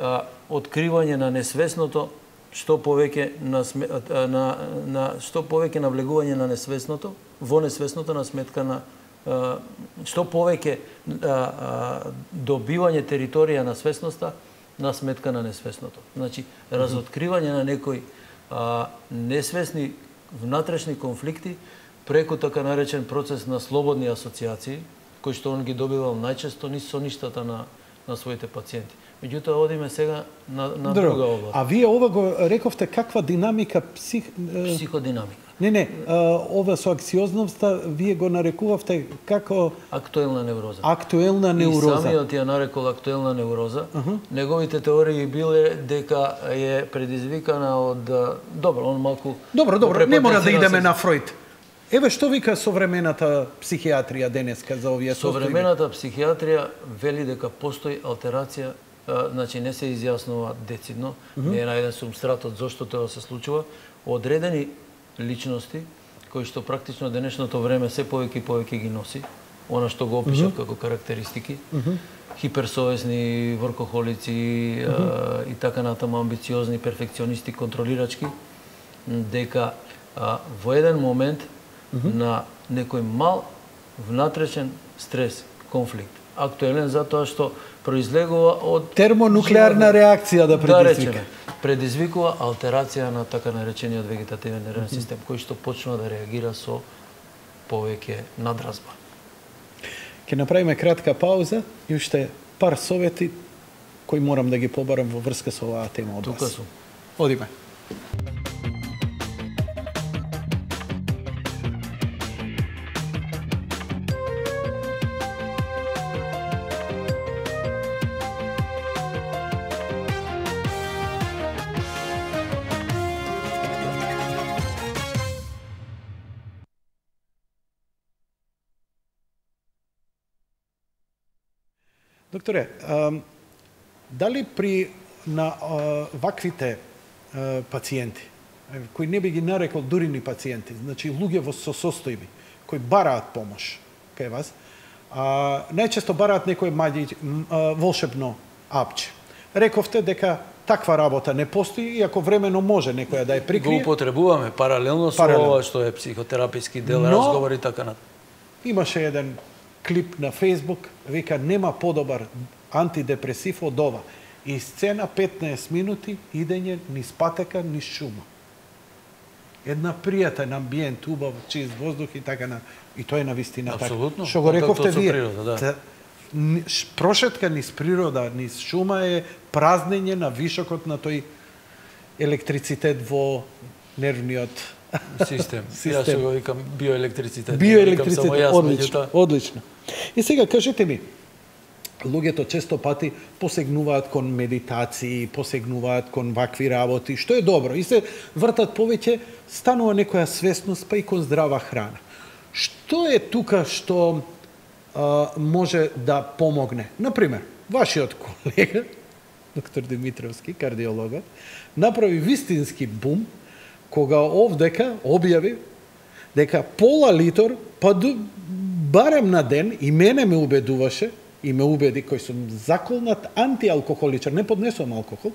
откривање на несвесното, што повеќе навлегување на несвесното, во несвесното на сметка на што повеќе добивање територија на свесноста на сметка на несвесното. Значи, разоткривање на некои несвесни внатрешни конфликти преку така наречен процес на слободни асоциации, кој што он ги добивал најчесто со ништата на своите пациенти. Меѓутоа, одиме сега на друга област. А вие ова го рековте каква динамика психодинамика. Не, ова со анксиозноста вие го нарекувавте како актуелна невроза. Актуелна невроза. И самиот ја нарекол актуелна невроза. Неговите теории биле дека е предизвикана од добро, он малку Добро, не мора да идеме на Фројд. Еве што вика современата психијатрија денеска за овие состојби? Современата психијатрија вели дека постои алтерација, значи не се изјаснува децидно, не е најден субстратот зошто тоа се случува, одредени личности кои што практично денешното време се повеќе и повеќе ги носи, она што го опишав како карактеристики, хиперсовесни, воркохолици и така натаму, амбициозни, перфекционисти, контролирачки, дека во еден момент на некој мал внатрешен стрес, конфликт, актуелен затоа што произлегува од термонуклеарна реакција да предизвика. Предизвикува алтерација на така наречениот вегетативен нервен систем, кој што почнува да реагира со повеќе надразба. Ќе направиме кратка пауза и уште пар совети кои морам да ги побарам во врска со оваа тема од вас. Тука сум. Одиме. Докторе, дали на ваквите пациенти, кои не би ги нарекол дури ни пациенти, значи луѓе со состојби, кои бараат помош кај вас, најчесто бараат некој волшебно апче. Рековте дека таква работа не постои, иако времено може некоја да ја прикрие. Го употребуваме паралелно со ова што е психотераписки дел, разговори така на. Имаше еден клип на Facebook, вика нема подобар антидепресив од ова. И сцена 15 минути идење низ патека, низ шума. Една пријатен амбиент, убав, чист воздух и така на. И тоа е навистина така. Апсолутно. Што го рековте вие. Природа, да. Прошетка низ природа, низ шума е празнење на вишокот на тој електрицитет во нервниот систем. Јас што го викам биоелектрицитет. Биоелектрицитет, одлично, одлично. И сега кажете ми, луѓето често пати посегнуваат кон медитации, посегнуваат кон вакви работи, што е добро. И се вртат повеќе, станува некоја свесност, па и кон здрава храна. Што е тука што може да помогне? Например, вашиот колега, доктор Димитровски, кардиологот, направи вистински бум, кога овдека објави дека пола литор, па барем на ден, и мене ме убедуваше, и ме убеди, кој сум заколнат антиалкохоличар, не поднесувам алкохол,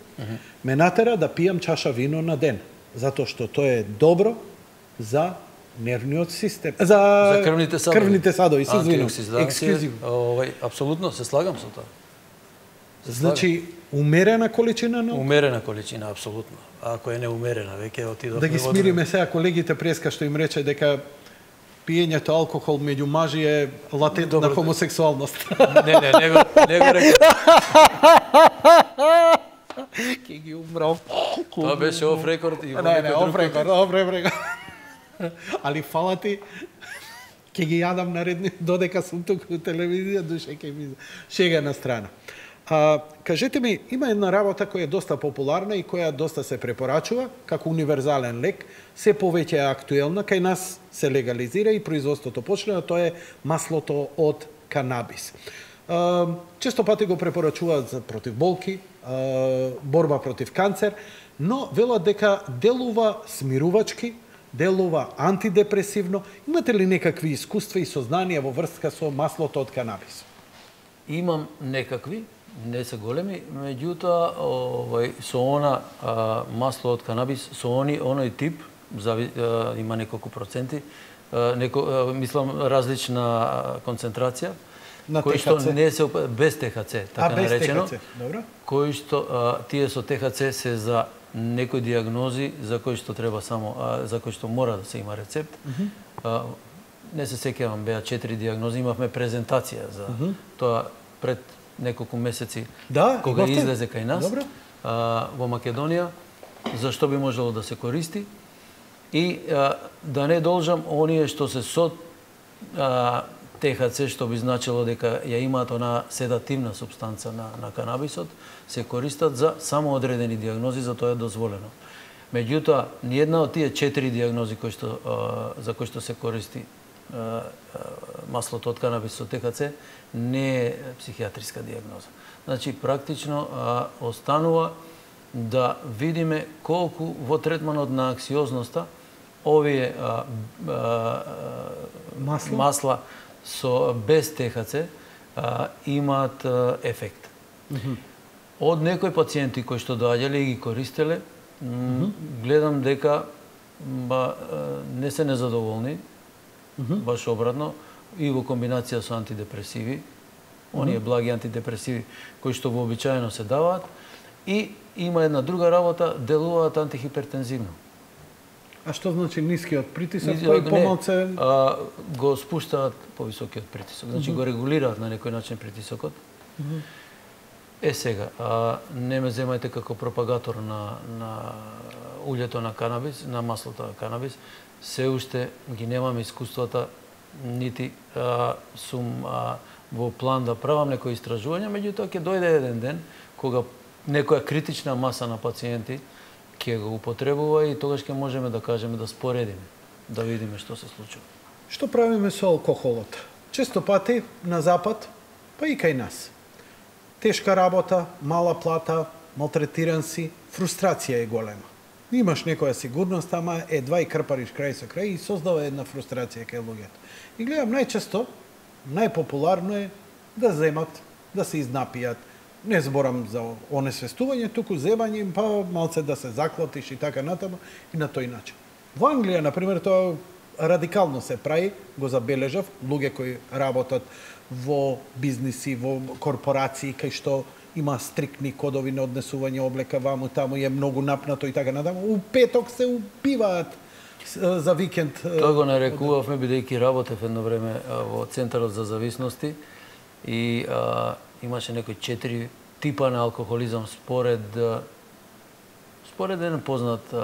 ме натера да пијам чаша вино на ден, затоа што тоа е добро за нервниот систем, за крвните садови, се извинувам. Апсолутно се слагам со тоа. Значи, умерена количина на... Умерена количина, апсолутно. Ако е неумерена, веќе отидов... Да ги смириме сега колегите преска што им рече дека пиењето алкохол меѓу мажи е латентна хомосексуалност. Не го рекол. Ке ги умрав. Тоа беше оф рекорд и Не, оф рекорд. Али фала ти, ке ги јадам наредни, додека сум тук у телевизија, душе ке ми... Шега на страна. Кажете ми, има една работа која е доста популарна и која доста се препорачува како универзален лек, се повеќе е актуелна, кај нас се легализира и производството почна, тоа е маслото од канабис. Често пати го препорачуваат за против болки, борба против канцер, но велат дека делува смирувачки, делува антидепресивно. Имате ли некакви искуства и сознанија во врска со маслото од канабис? Имам некакви, не се големи, меѓутоа со она масло од канабис, со оној тип, има неколку проценти, мислам различна концентрација, кои што не се без ТХЦ, така наречено, кои што тие со ТХЦ се за некои диагнози за кои што треба само, за кои што мора да се има рецепт. Не се сеќавам, беа 4 диагнози, имавме презентација за тоа пред неколку месеци, кога излезе кај нас во Македонија, за што би можело да се користи и да не должам оние што се со ТХЦ, што би значило дека ја имаат она седативна супстанца на канабисот, се користат за само одредени диагнози, за тоа е дозволено. Меѓутоа, ниедна од тие 4 диагнози за кои што се користи маслото од канабис со ТХЦ не е психијатриска диагноза. Значи, практично останува да видиме колку во третманот на анксиозноста овие масла со без ТХЦ имаат ефект. Од некои пациенти кои што доаѓале и ги користеле, гледам дека не се незадоволни, баш обратно, и во комбинација со антидепресиви, оние благи антидепресиви кои што вообичаено се даваат, и има една друга работа, делуваат антихипертензивно. А што значи нискиот притисок, кој помалце... Го спуштаат повисокиот притисок, значи го регулираат на некој начин притисокот. Сега, не ме земајте како пропагатор на улјето на канабис, на маслото на канабис, се уште ги немам искуствата, нити сум во план да правам некои истражувања, меѓутоа ќе дојде еден ден кога некоја критична маса на пациенти ќе го употребува и тогаш ќе можеме да кажеме, да споредиме, да видиме што се случува. Што правиме со алкохолот? Често пати на запад, па и кај нас, тешка работа, мала плата, малтретиран си, фрустрација е голема. Имаш некоја сигурност, ама едва и крпариш крај со крај и создава една фрустрација кај луѓето. И гледам најчесто, најпопуларно е да земат, да се изнапијат. Не зборам за онесвестување, туку земање им, па малце да се заклатиш и така натаму и на тој начин. Во Англија, например, тоа радикално се прави, го забележав, луѓе кои работат во бизниси, во корпорации, кај што има стриктни кодови на однесување облека ваму, таму е многу напнато и така натаму. У петок се убиваат за викенд. Тоа го нарекувавме, бидејќи работев едно време во Центарот за зависности и имаше некои 4 типа на алкохолизам според еден познат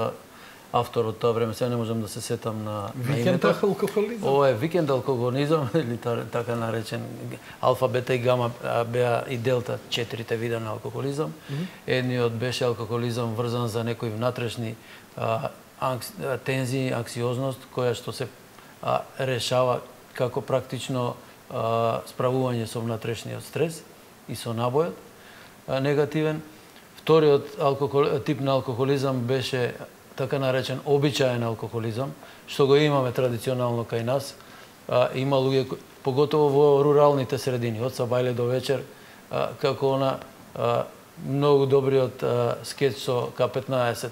автор од тоа време, сега не можам да се сетам на Викенд алкохолизам? Ова е викенд алкохолизам, или така наречен алфа, бета и гама беа и делта 4 вида на алкохолизам. Едниот беше алкохолизам врзан за некои внатрешни тензии, анксиозност, која што се решава како практично справување со внатрешниот стрес и со набојот негативен. Вториот тип на алкохолизам беше така наречен обичаен алкохолизам, што го имаме традиционално кај нас. Има луѓе, поготово во руралните средини, од сабајле до вечер, како многу добриот скеч со К15,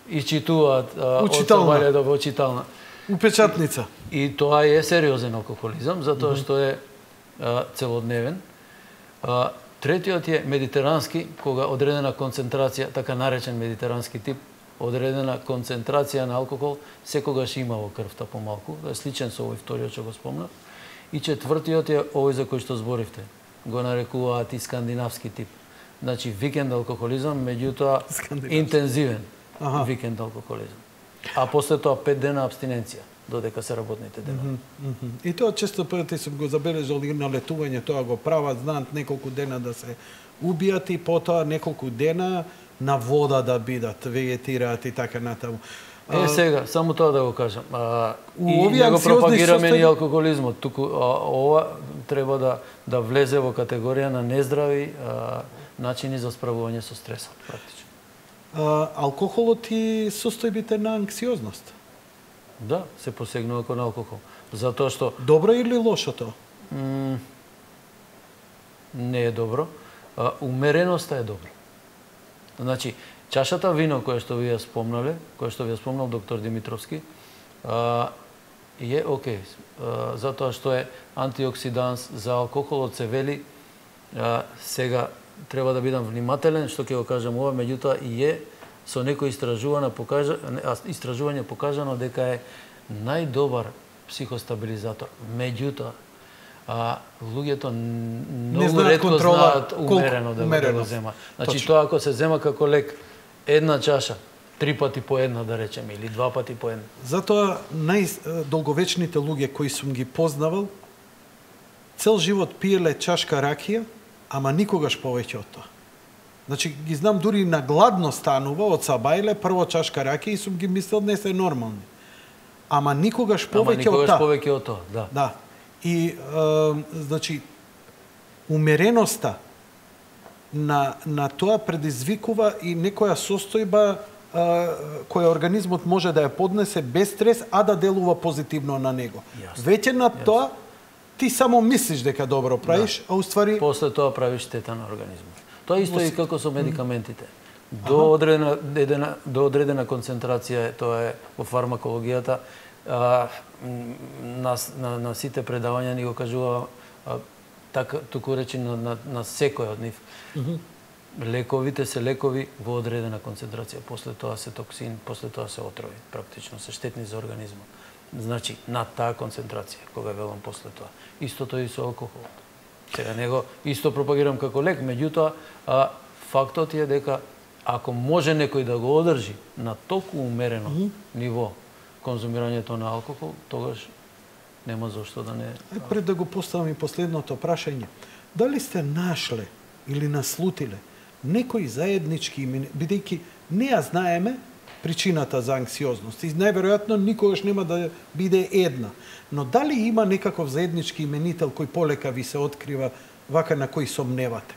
ичитуваат од сабајле до читална. Упечатница. И тоа е сериозен алкохолизам, затоа што е целодневен. Третиот е медитерански, кога одредена концентрација, така наречен медитерански тип, одредена концентрација на алкохол секогаш има во крвта помалку, да е сличен со овој вториот што го спомнав. И четвртиот е овој за кој што зборивте. Го нарекуваат и скандинавски тип. Значи викенд алкохолизам, меѓутоа интензивен викенд алкохолизам. А после тоа 5 дена абстиненција, додека се работните дена. И тоа често пати сум го забележал и на летување, тоа го прават, знаат неколку дена да се убијат и потоа неколку дена на вода да бидат, вегетираат и така натаму. Сега, само тоа да го кажам. У и не го пропагираме ни алкохолизмот, туку ова треба да влезе во категорија на нездрави начини за справување со стресот, практично. Алкохолот и состојбите на анксиозност? Да, се посегнува кон алкохол. Затоа што... Добро или лошо тоа? Не е добро. Умереноста е добро. Значи, чашата вино која што ви ја спомнале, која што ви ја спомнал доктор Димитровски, е окей. Затоа што е антиоксиданс, за алкохолот се вели, сега треба да бидам внимателен што ќе го кажам ова, меѓутоа и е со некои истражување покажано дека е најдобар психостабилизатор. Меѓутоа, луѓето многу ретко знаат умерено да го зема. Значи тоа ако се зема како лек една чаша, 3 пати по една да речеме, или 2 пати по една. Затоа најдолговечните луѓе кои сум ги познавал, цел живот пиеле чашка ракија, ама никогаш повеќе од тоа. Значи, ги знам дури на гладно станува од сабајле, прво чашка ракија и сум ги мислел не се нормални. Ама никогаш повеќе од тоа. Ама никогаш повеќе од тоа, да. Да. И, значи, умереноста на тоа предизвикува и некоја состојба која организмот може да ја поднесе без стрес, а да делува позитивно на него. Веќе на тоа, ти само мислиш дека добро правиш, а уствари... После тоа правиш штета на организмот. Тоа исто и како со медикаментите. До одредена концентрација, тоа е во фармакологијата, на сите предавања ни го кажува туку речи на секој од нив. Лековите се лекови во одредена концентрација, после тоа се токсин, после тоа се отрови, практично се штетни за организмот. Значи, на таа концентрација, кога велам после тоа. Истото и со алкохолот. Сега него исто пропагирам како лек, меѓутоа фактот е дека ако може некој да го одржи на толку умерено ниво конзумирањето на алкохол, тогаш нема зошто да не... Пред да го поставам и последното прашање, дали сте нашле или наслутиле некои заеднички имена, бидејќи не ја знаеме причината за анксиозност и најверојатно никогаш нема да биде една. Но дали има некаков заеднички именител кој полека ви се открива, вака на кој сомневате?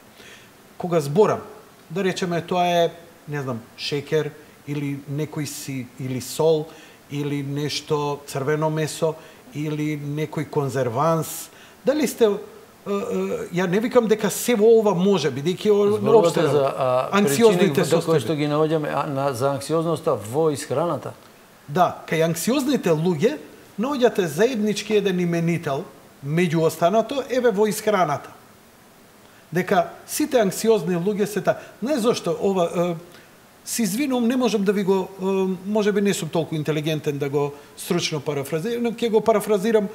кога зборам, да речеме тоа е, не знам, шекер или некој или сол или нешто црвено месо или некој конзерванс, дали сте ја не викам дека се во ова може, бидејќи зборувате за анксиозните состојби кои што состојби. ги наоѓаме за анксиозноста во исхраната. Да, кај анксиозните луѓе наоѓате заеднички еден именител меѓу останато еве во исхраната. Дека сите анксиозни луѓе се не зошто ова се извинувам, не можам да ви го, можеби не сум толку интелигентен да го стручно парафразирам, но ќе го парафразирам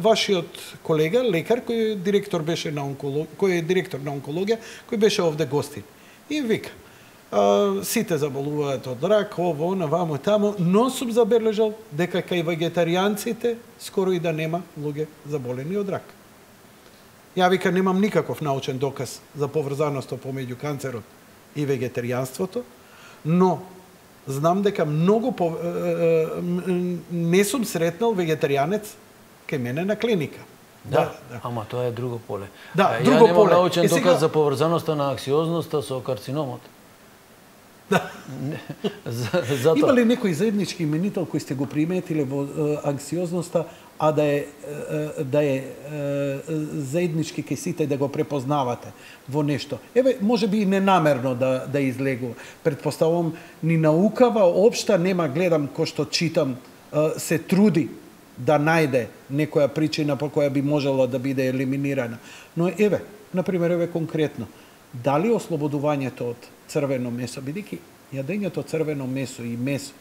вашиот колега, лекар, кој е директор беше на онкологија, кој беше овде гостин. И вика, сите заболуваат од рак, ово, на вамо и тамо, но сум забележал дека кај вегетаријанците скоро и да нема луѓе заболени од рак. Ја вика, немам никаков научен доказ за поврзаноста помеѓу канцерот и вегетаријанството, но знам дека многу не сум сретнал вегетаријанец кај мене на клиника. Да, ама тоа е друго поле. Да, ја друго немам поле. научен доказ за поврзаноста на анксиозноста со карциномот. Да. Затоа. Има ли некој заеднички именител кој сте го приметиле во анксиозноста, а да е заеднички кај сите да го препознавате во нешто? Еве, можеби и ненамерно да излегува. Предпоставувам, ни наукава општа нема, гледам кој што читам, се труди да најде некоја причина по која би можела да биде елиминирана. Но еве, например, еве конкретно, дали ослободувањето од црвено месо, бидејќи јадењето црвено месо и месо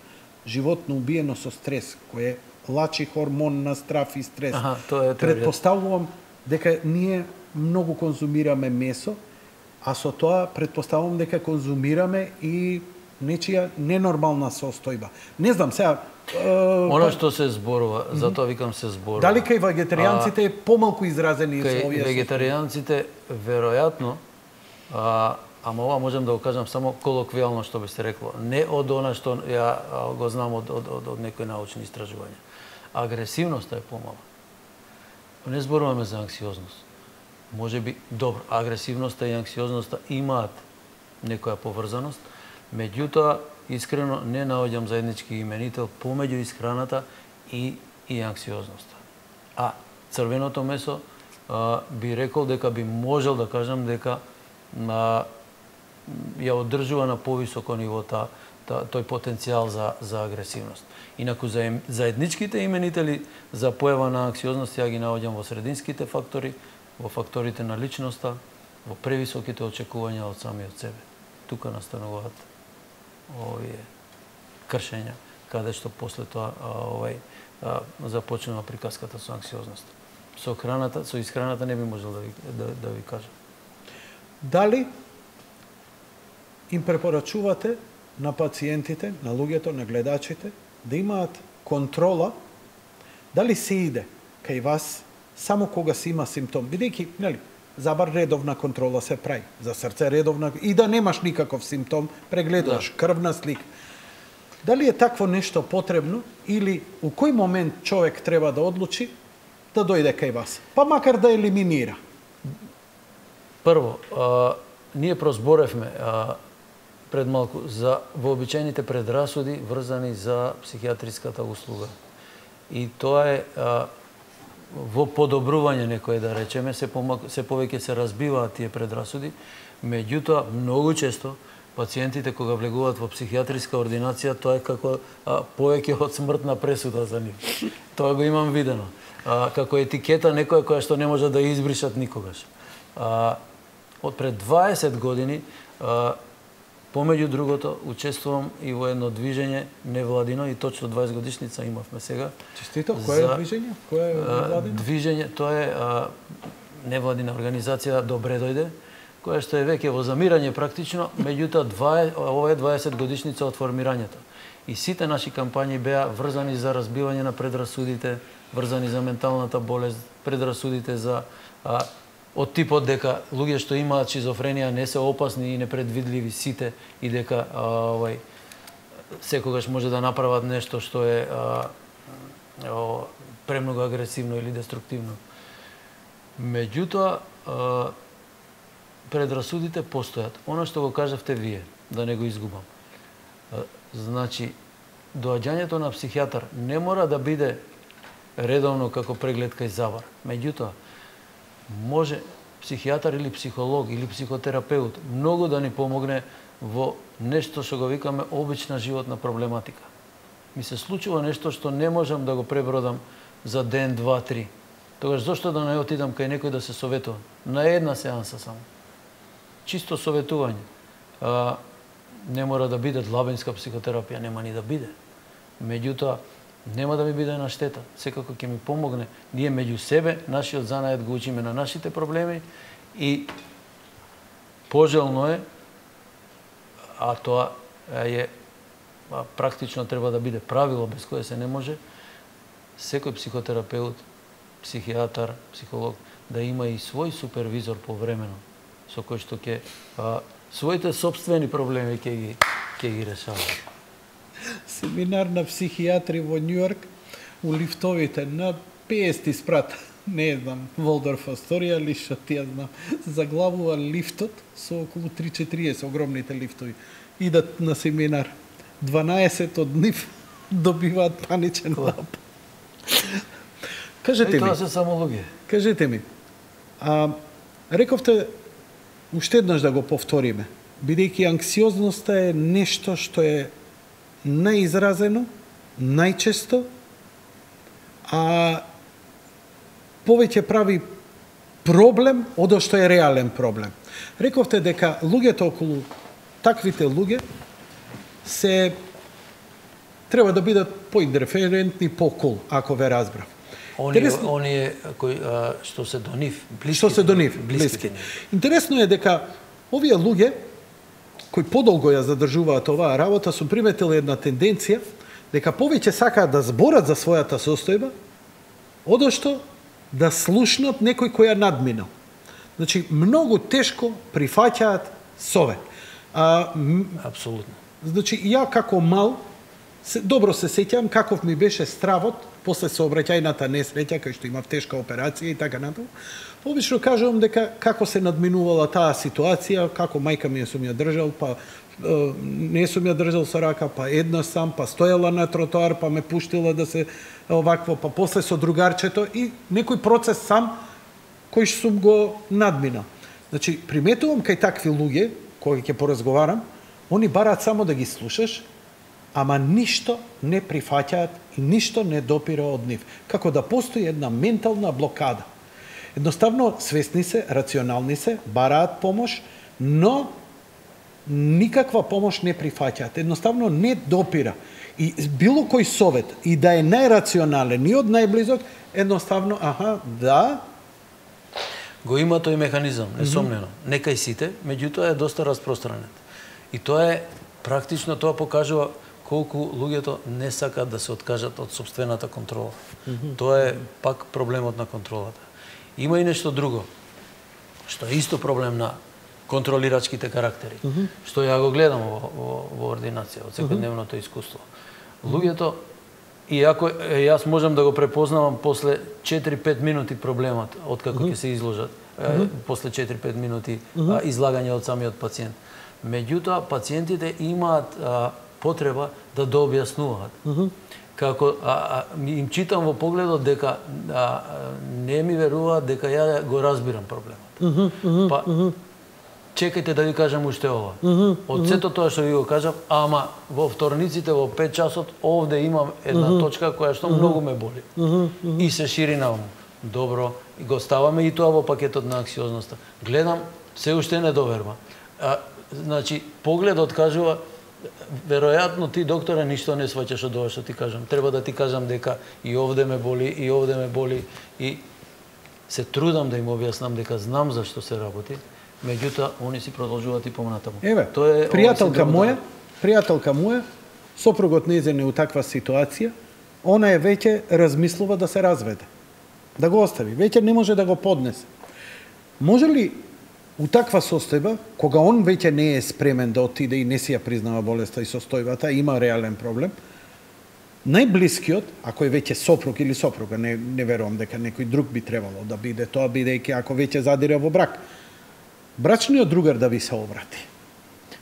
животно убиено со стрес, кој е лачи хормон на страв и стрес. Тоа е предпоставувам дека ние многу конзумираме месо, а со тоа предпоставувам дека конзумираме и нечија ненормална состојба. Не знам, сега... Она што се зборува, затоа викам се зборува. Дали кај вегетаријанците е помалку изразени со овие? Кај вегетаријанците, веројатно, ама ова можам да го кажам само колоквијално што би се рекло. Не од она што ја го знам од некои научни истражувања. Агресивноста е помала. Не зборуваме за анксиозност. Може би, добро, агресивноста и анксиозноста имаат некоја поврзаност, меѓутоа, искрено не наоѓам заеднички именител помеѓу исхраната и анксиозноста. А црвеното месо би рекол дека би можел да кажам дека ја одржува на повисоко ниво тој потенцијал за агресивност. Инаку заедничките именители за појава на анксиозност ја ги наоѓам во срединските фактори, во факторите на личноста, во превисоките очекувања од самиот себе. Тука настануваат овие кршења, каде што после тоа започнува приказката со анксиозноста. Со храната, со исхраната не би можел да ви кажам. Дали им препорачувате на пациентите, на луѓето, на гледачите, да имаат контрола, дали се иде кај вас само кога се има симптом, бидејќи, нели, за бар редовна контрола се прави, за срце редовна, и да немаш никаков симптом, прегледуваш крвна слика. Дали е такво нешто потребно или у кој момент човек треба да одлучи да дојде кај вас, па макар да елиминира? Прво, ние прозборевме пред малку за вообичаените предрасуди врзани за психијатриската услуга. И тоа е во подобрување некој, да речеме, се повеќе се разбиваат тие предрасуди, меѓутоа многу често пациентите кога влегуваат во психијатриска ординација, тоа е како повеќе од смртна пресуда за нив. Тоа го имам видено. Како етикета некоја која што не може да избришат никогаш. Од пред 20 години, помеѓу другото, учествувам и во едно движење невладино, и точно 20 годишница имавме сега. Честито, кое е движење? Кое е невладино? Движење, тоа е невладина организација Добре дојде, која што е веќе во замирање практично, меѓутоа ова е 20 годишница од формирањето. И сите наши кампањи беа врзани за разбивање на предрасудите, врзани за менталната болест, предрасудите за од типот дека луѓе што имаат шизофренија не се опасни и непредвидливи сите и дека секогаш може да направат нешто што е премногу агресивно или деструктивно. Меѓутоа, предрасудите постојат. Оно што го кажавте вие, да не го изгубам. Значи, доаѓањето на психијатар не мора да биде редовно како преглед кај завар. Меѓутоа, може психијатар или психолог или психотерапеут многу да ни помогне во нешто што го викаме обична животна проблематика. Ми се случува нешто што не можам да го пребродам за ден, два, три. Тогаш зошто да не отидам кај некој да се советувам? На една сеанса само. Чисто советување. Не мора да биде длабинска психотерапија, нема ни да биде. Меѓутоа, нема да ми биде на штета. Секако ќе ми помогне. Ние меѓу себе, нашиот занаед го учиме на нашите проблеми и пожелно е, а тоа е практично треба да биде правило без кое се не може, секој психотерапеут, психијатар, психолог да има и свој супервизор повремено со кој што ќе своите собствени проблеми ќе ги решава. Семинар на психијатри во Њујорк у лифтовите на 50 спрат, не знам, Волдорф Асторија или што ти ја знам, заглавува лифтот со околу 3-40 огромните лифтови. Идат на семинар. 12 од нив добиваат паничен напад. Кажете ми. Тоа се само луѓе. Кажете ми. Рековте уште еднаш да го повториме, бидејќи анксиозноста е нешто што е најизразено, најчесто, а повеќе прави проблем од што е реален проблем. Рековте дека луѓето околу таквите луѓе се треба да бидат поиндиферентни, по-кул, ако ве разбрав. Оние кои што се до нив, блиски. Интересно е дека овие луѓе кои подолго ја задржуваат оваа работа, сум приметил една тенденција дека повеќе сакаат да зборат за својата состојба, одошто да слушнат некој кој ја надминал. Значи, многу тешко прифаќаат совет. Апсолутно. Значи, ја како мал, добро се сеќам каков ми беше стравот после сообраќајната несреќа, кај што имав тешка операција и така натаму. Обично кажувам дека како се надминувала таа ситуација, како мајка ми сум ја држал, па не сум ја држал со рака, па една сам, па стоела на тротоар, па ме пуштила да се овакво, па после со другарчето и некој процес сам кој што сум го надминал. Значи, приметувам кај такви луѓе, кои ќе поразговарам, они бараат само да ги слушаш, ама ништо не прифаќаат и ништо не допира од нив. Како да постои една ментална блокада. Едноставно, свесни се, рационални се, бараат помош, но никаква помош не прифаќаат. Едноставно не допира. И било кој совет, и да е најрационален и од најблизок, едноставно, да. Го има тој механизам, несомнено. Не кај сите, меѓутоа е доста распространет. И тоа е, практично тоа покажува колку луѓето не сакаат да се откажат од сопствената контрола. Тоа е пак проблемот на контролата. Има и нешто друго, што е исто проблем на контролирачките карактери, што ја го гледам во ординација, од секојдневното искуство. Луѓето, иако јас можам да го препознавам после 4-5 минути проблемот, откако ќе се изложат, после 4-5 минути излагање од самиот пациент. Меѓутоа, пациентите имаат потреба да дообјаснуваат. Како им читам во погледот дека не ми веруваат дека ја го разбирам проблемот. Па чекајте да ви кажам уште ова. Од сето тоа што ви го кажам, ама во вторниците во 5 часот овде имам една точка која што многу ме боли. И се шири наому. Добро, и го ставаме и тоа во пакетот на анксиозноста. Гледам, се уште не доверба. Значи, погледот кажува, веројатно ти, докторе, ништо не сваќаш од ова што ти кажам. Треба да ти кажам дека и овде ме боли, и овде ме боли, и се трудам да им објаснам дека знам зашто се работи, меѓутоа, они си продолжуваат и помнатаму. Еве, пријателка моја, сопругот нејзин е у таква ситуација, она е веќе размислува да се разведе. Да го остави, веќе не може да го поднесе. Може ли у таква состојба, кога он веќе не е спремен да отиде и не си ја признава болеста и состојбата, има реален проблем, најблискиот, ако е веќе сопруг или сопруга, не верувам дека некој друг би требало да биде тоа, бидејќи ако веќе задира во брак, брачниот другар да ви се обрати?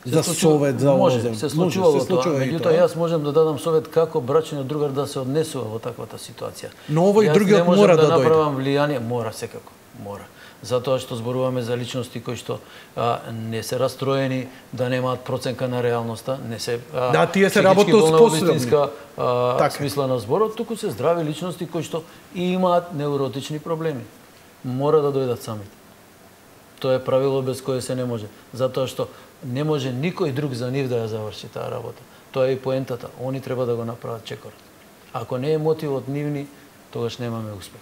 За совет, за може, се случувало тоа. Меѓутоа, тоа. јас можем да дадам совет како брачниот другар да се однесува во таквата ситуација. Но овој другиот мора да дојде. Јас не можам да направам влијание, мора секако, мора. Затоа што зборуваме за личности кои што не се растроени, да немаат проценка на реалноста, не се да, тие се работно способни. Смисла на зборот, туку се здрави личности кои што и имаат невротични проблеми. Мора да дојдат самите. Тоа е правило без кое се не може. Затоа што не може никој друг за нив да ја заврши таа работа. Тоа е и поентата. Они треба да го направат чекорот. Ако не е мотивот нивни, тогаш немаме успех.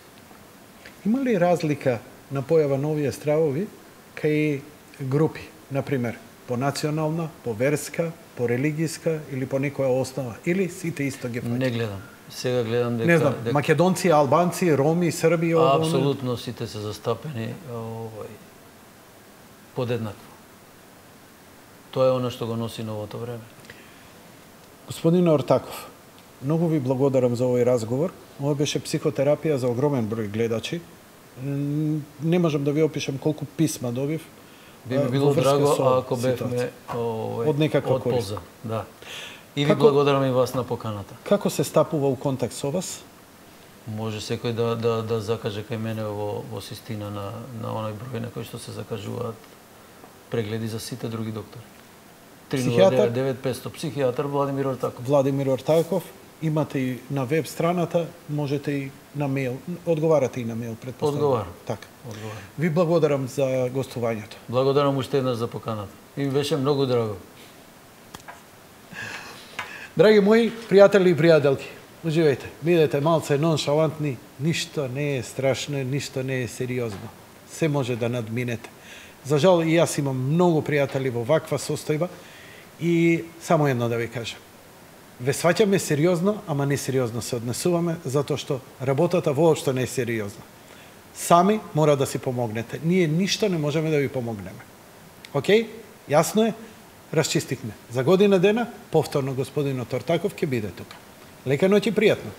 Има ли разлика на појава на овие стравови кај групи, например, по национална, по верска, по религијска или по некоја основа? Или сите исто ги фаќаат? Не гледам. Сега гледам дека... Не знам, македонци, албанци, роми, срби... Апсолутно сите се застапени подеднакво. Тоа е она што го носи новото време. Господине Ортаков, многу ви благодарам за овој разговор. Ова беше психотерапија за огромен број гледачи. Не можам да ви опишам колку писма добив. Би ми било драго ако бевме од некаква полза. Да. И ви благодарам и вас на поканата. Како се стапува у контакт со вас? Може секој да закаже кај мене во Систина на оној број на кој што се закажуваат прегледи за сите други доктори. 309-9500 психијатар Владимир Ортаков. Владимир Ортаков. Имате и на веб страната, можете и на мејл. Одговарате и на мејл, предпоставам. Одговарам. Така. Одговарам. Ви благодарам за гостувањето. Благодарам уште еднаш за поканата. И беше многу драго. Драги мои пријатели и пријателки, уживајте. Бидете малце ноншалантни, ништо не е страшно, ништо не е сериозно. Се може да надминете. За жал и јас имам многу пријатели во ваква состојба и само едно да ви кажам. Ве сваќаме сериозно, ама не сериозно се однесуваме, затоа што работата воопшто не е сериозна. Сами мора да си помогнете. Ние ништо не можеме да ви помогнеме. Океј? Јасно е? Расчистихме. За година дена, повторно господинот Ортаков ќе биде тука. Лека ноќ и пријатно.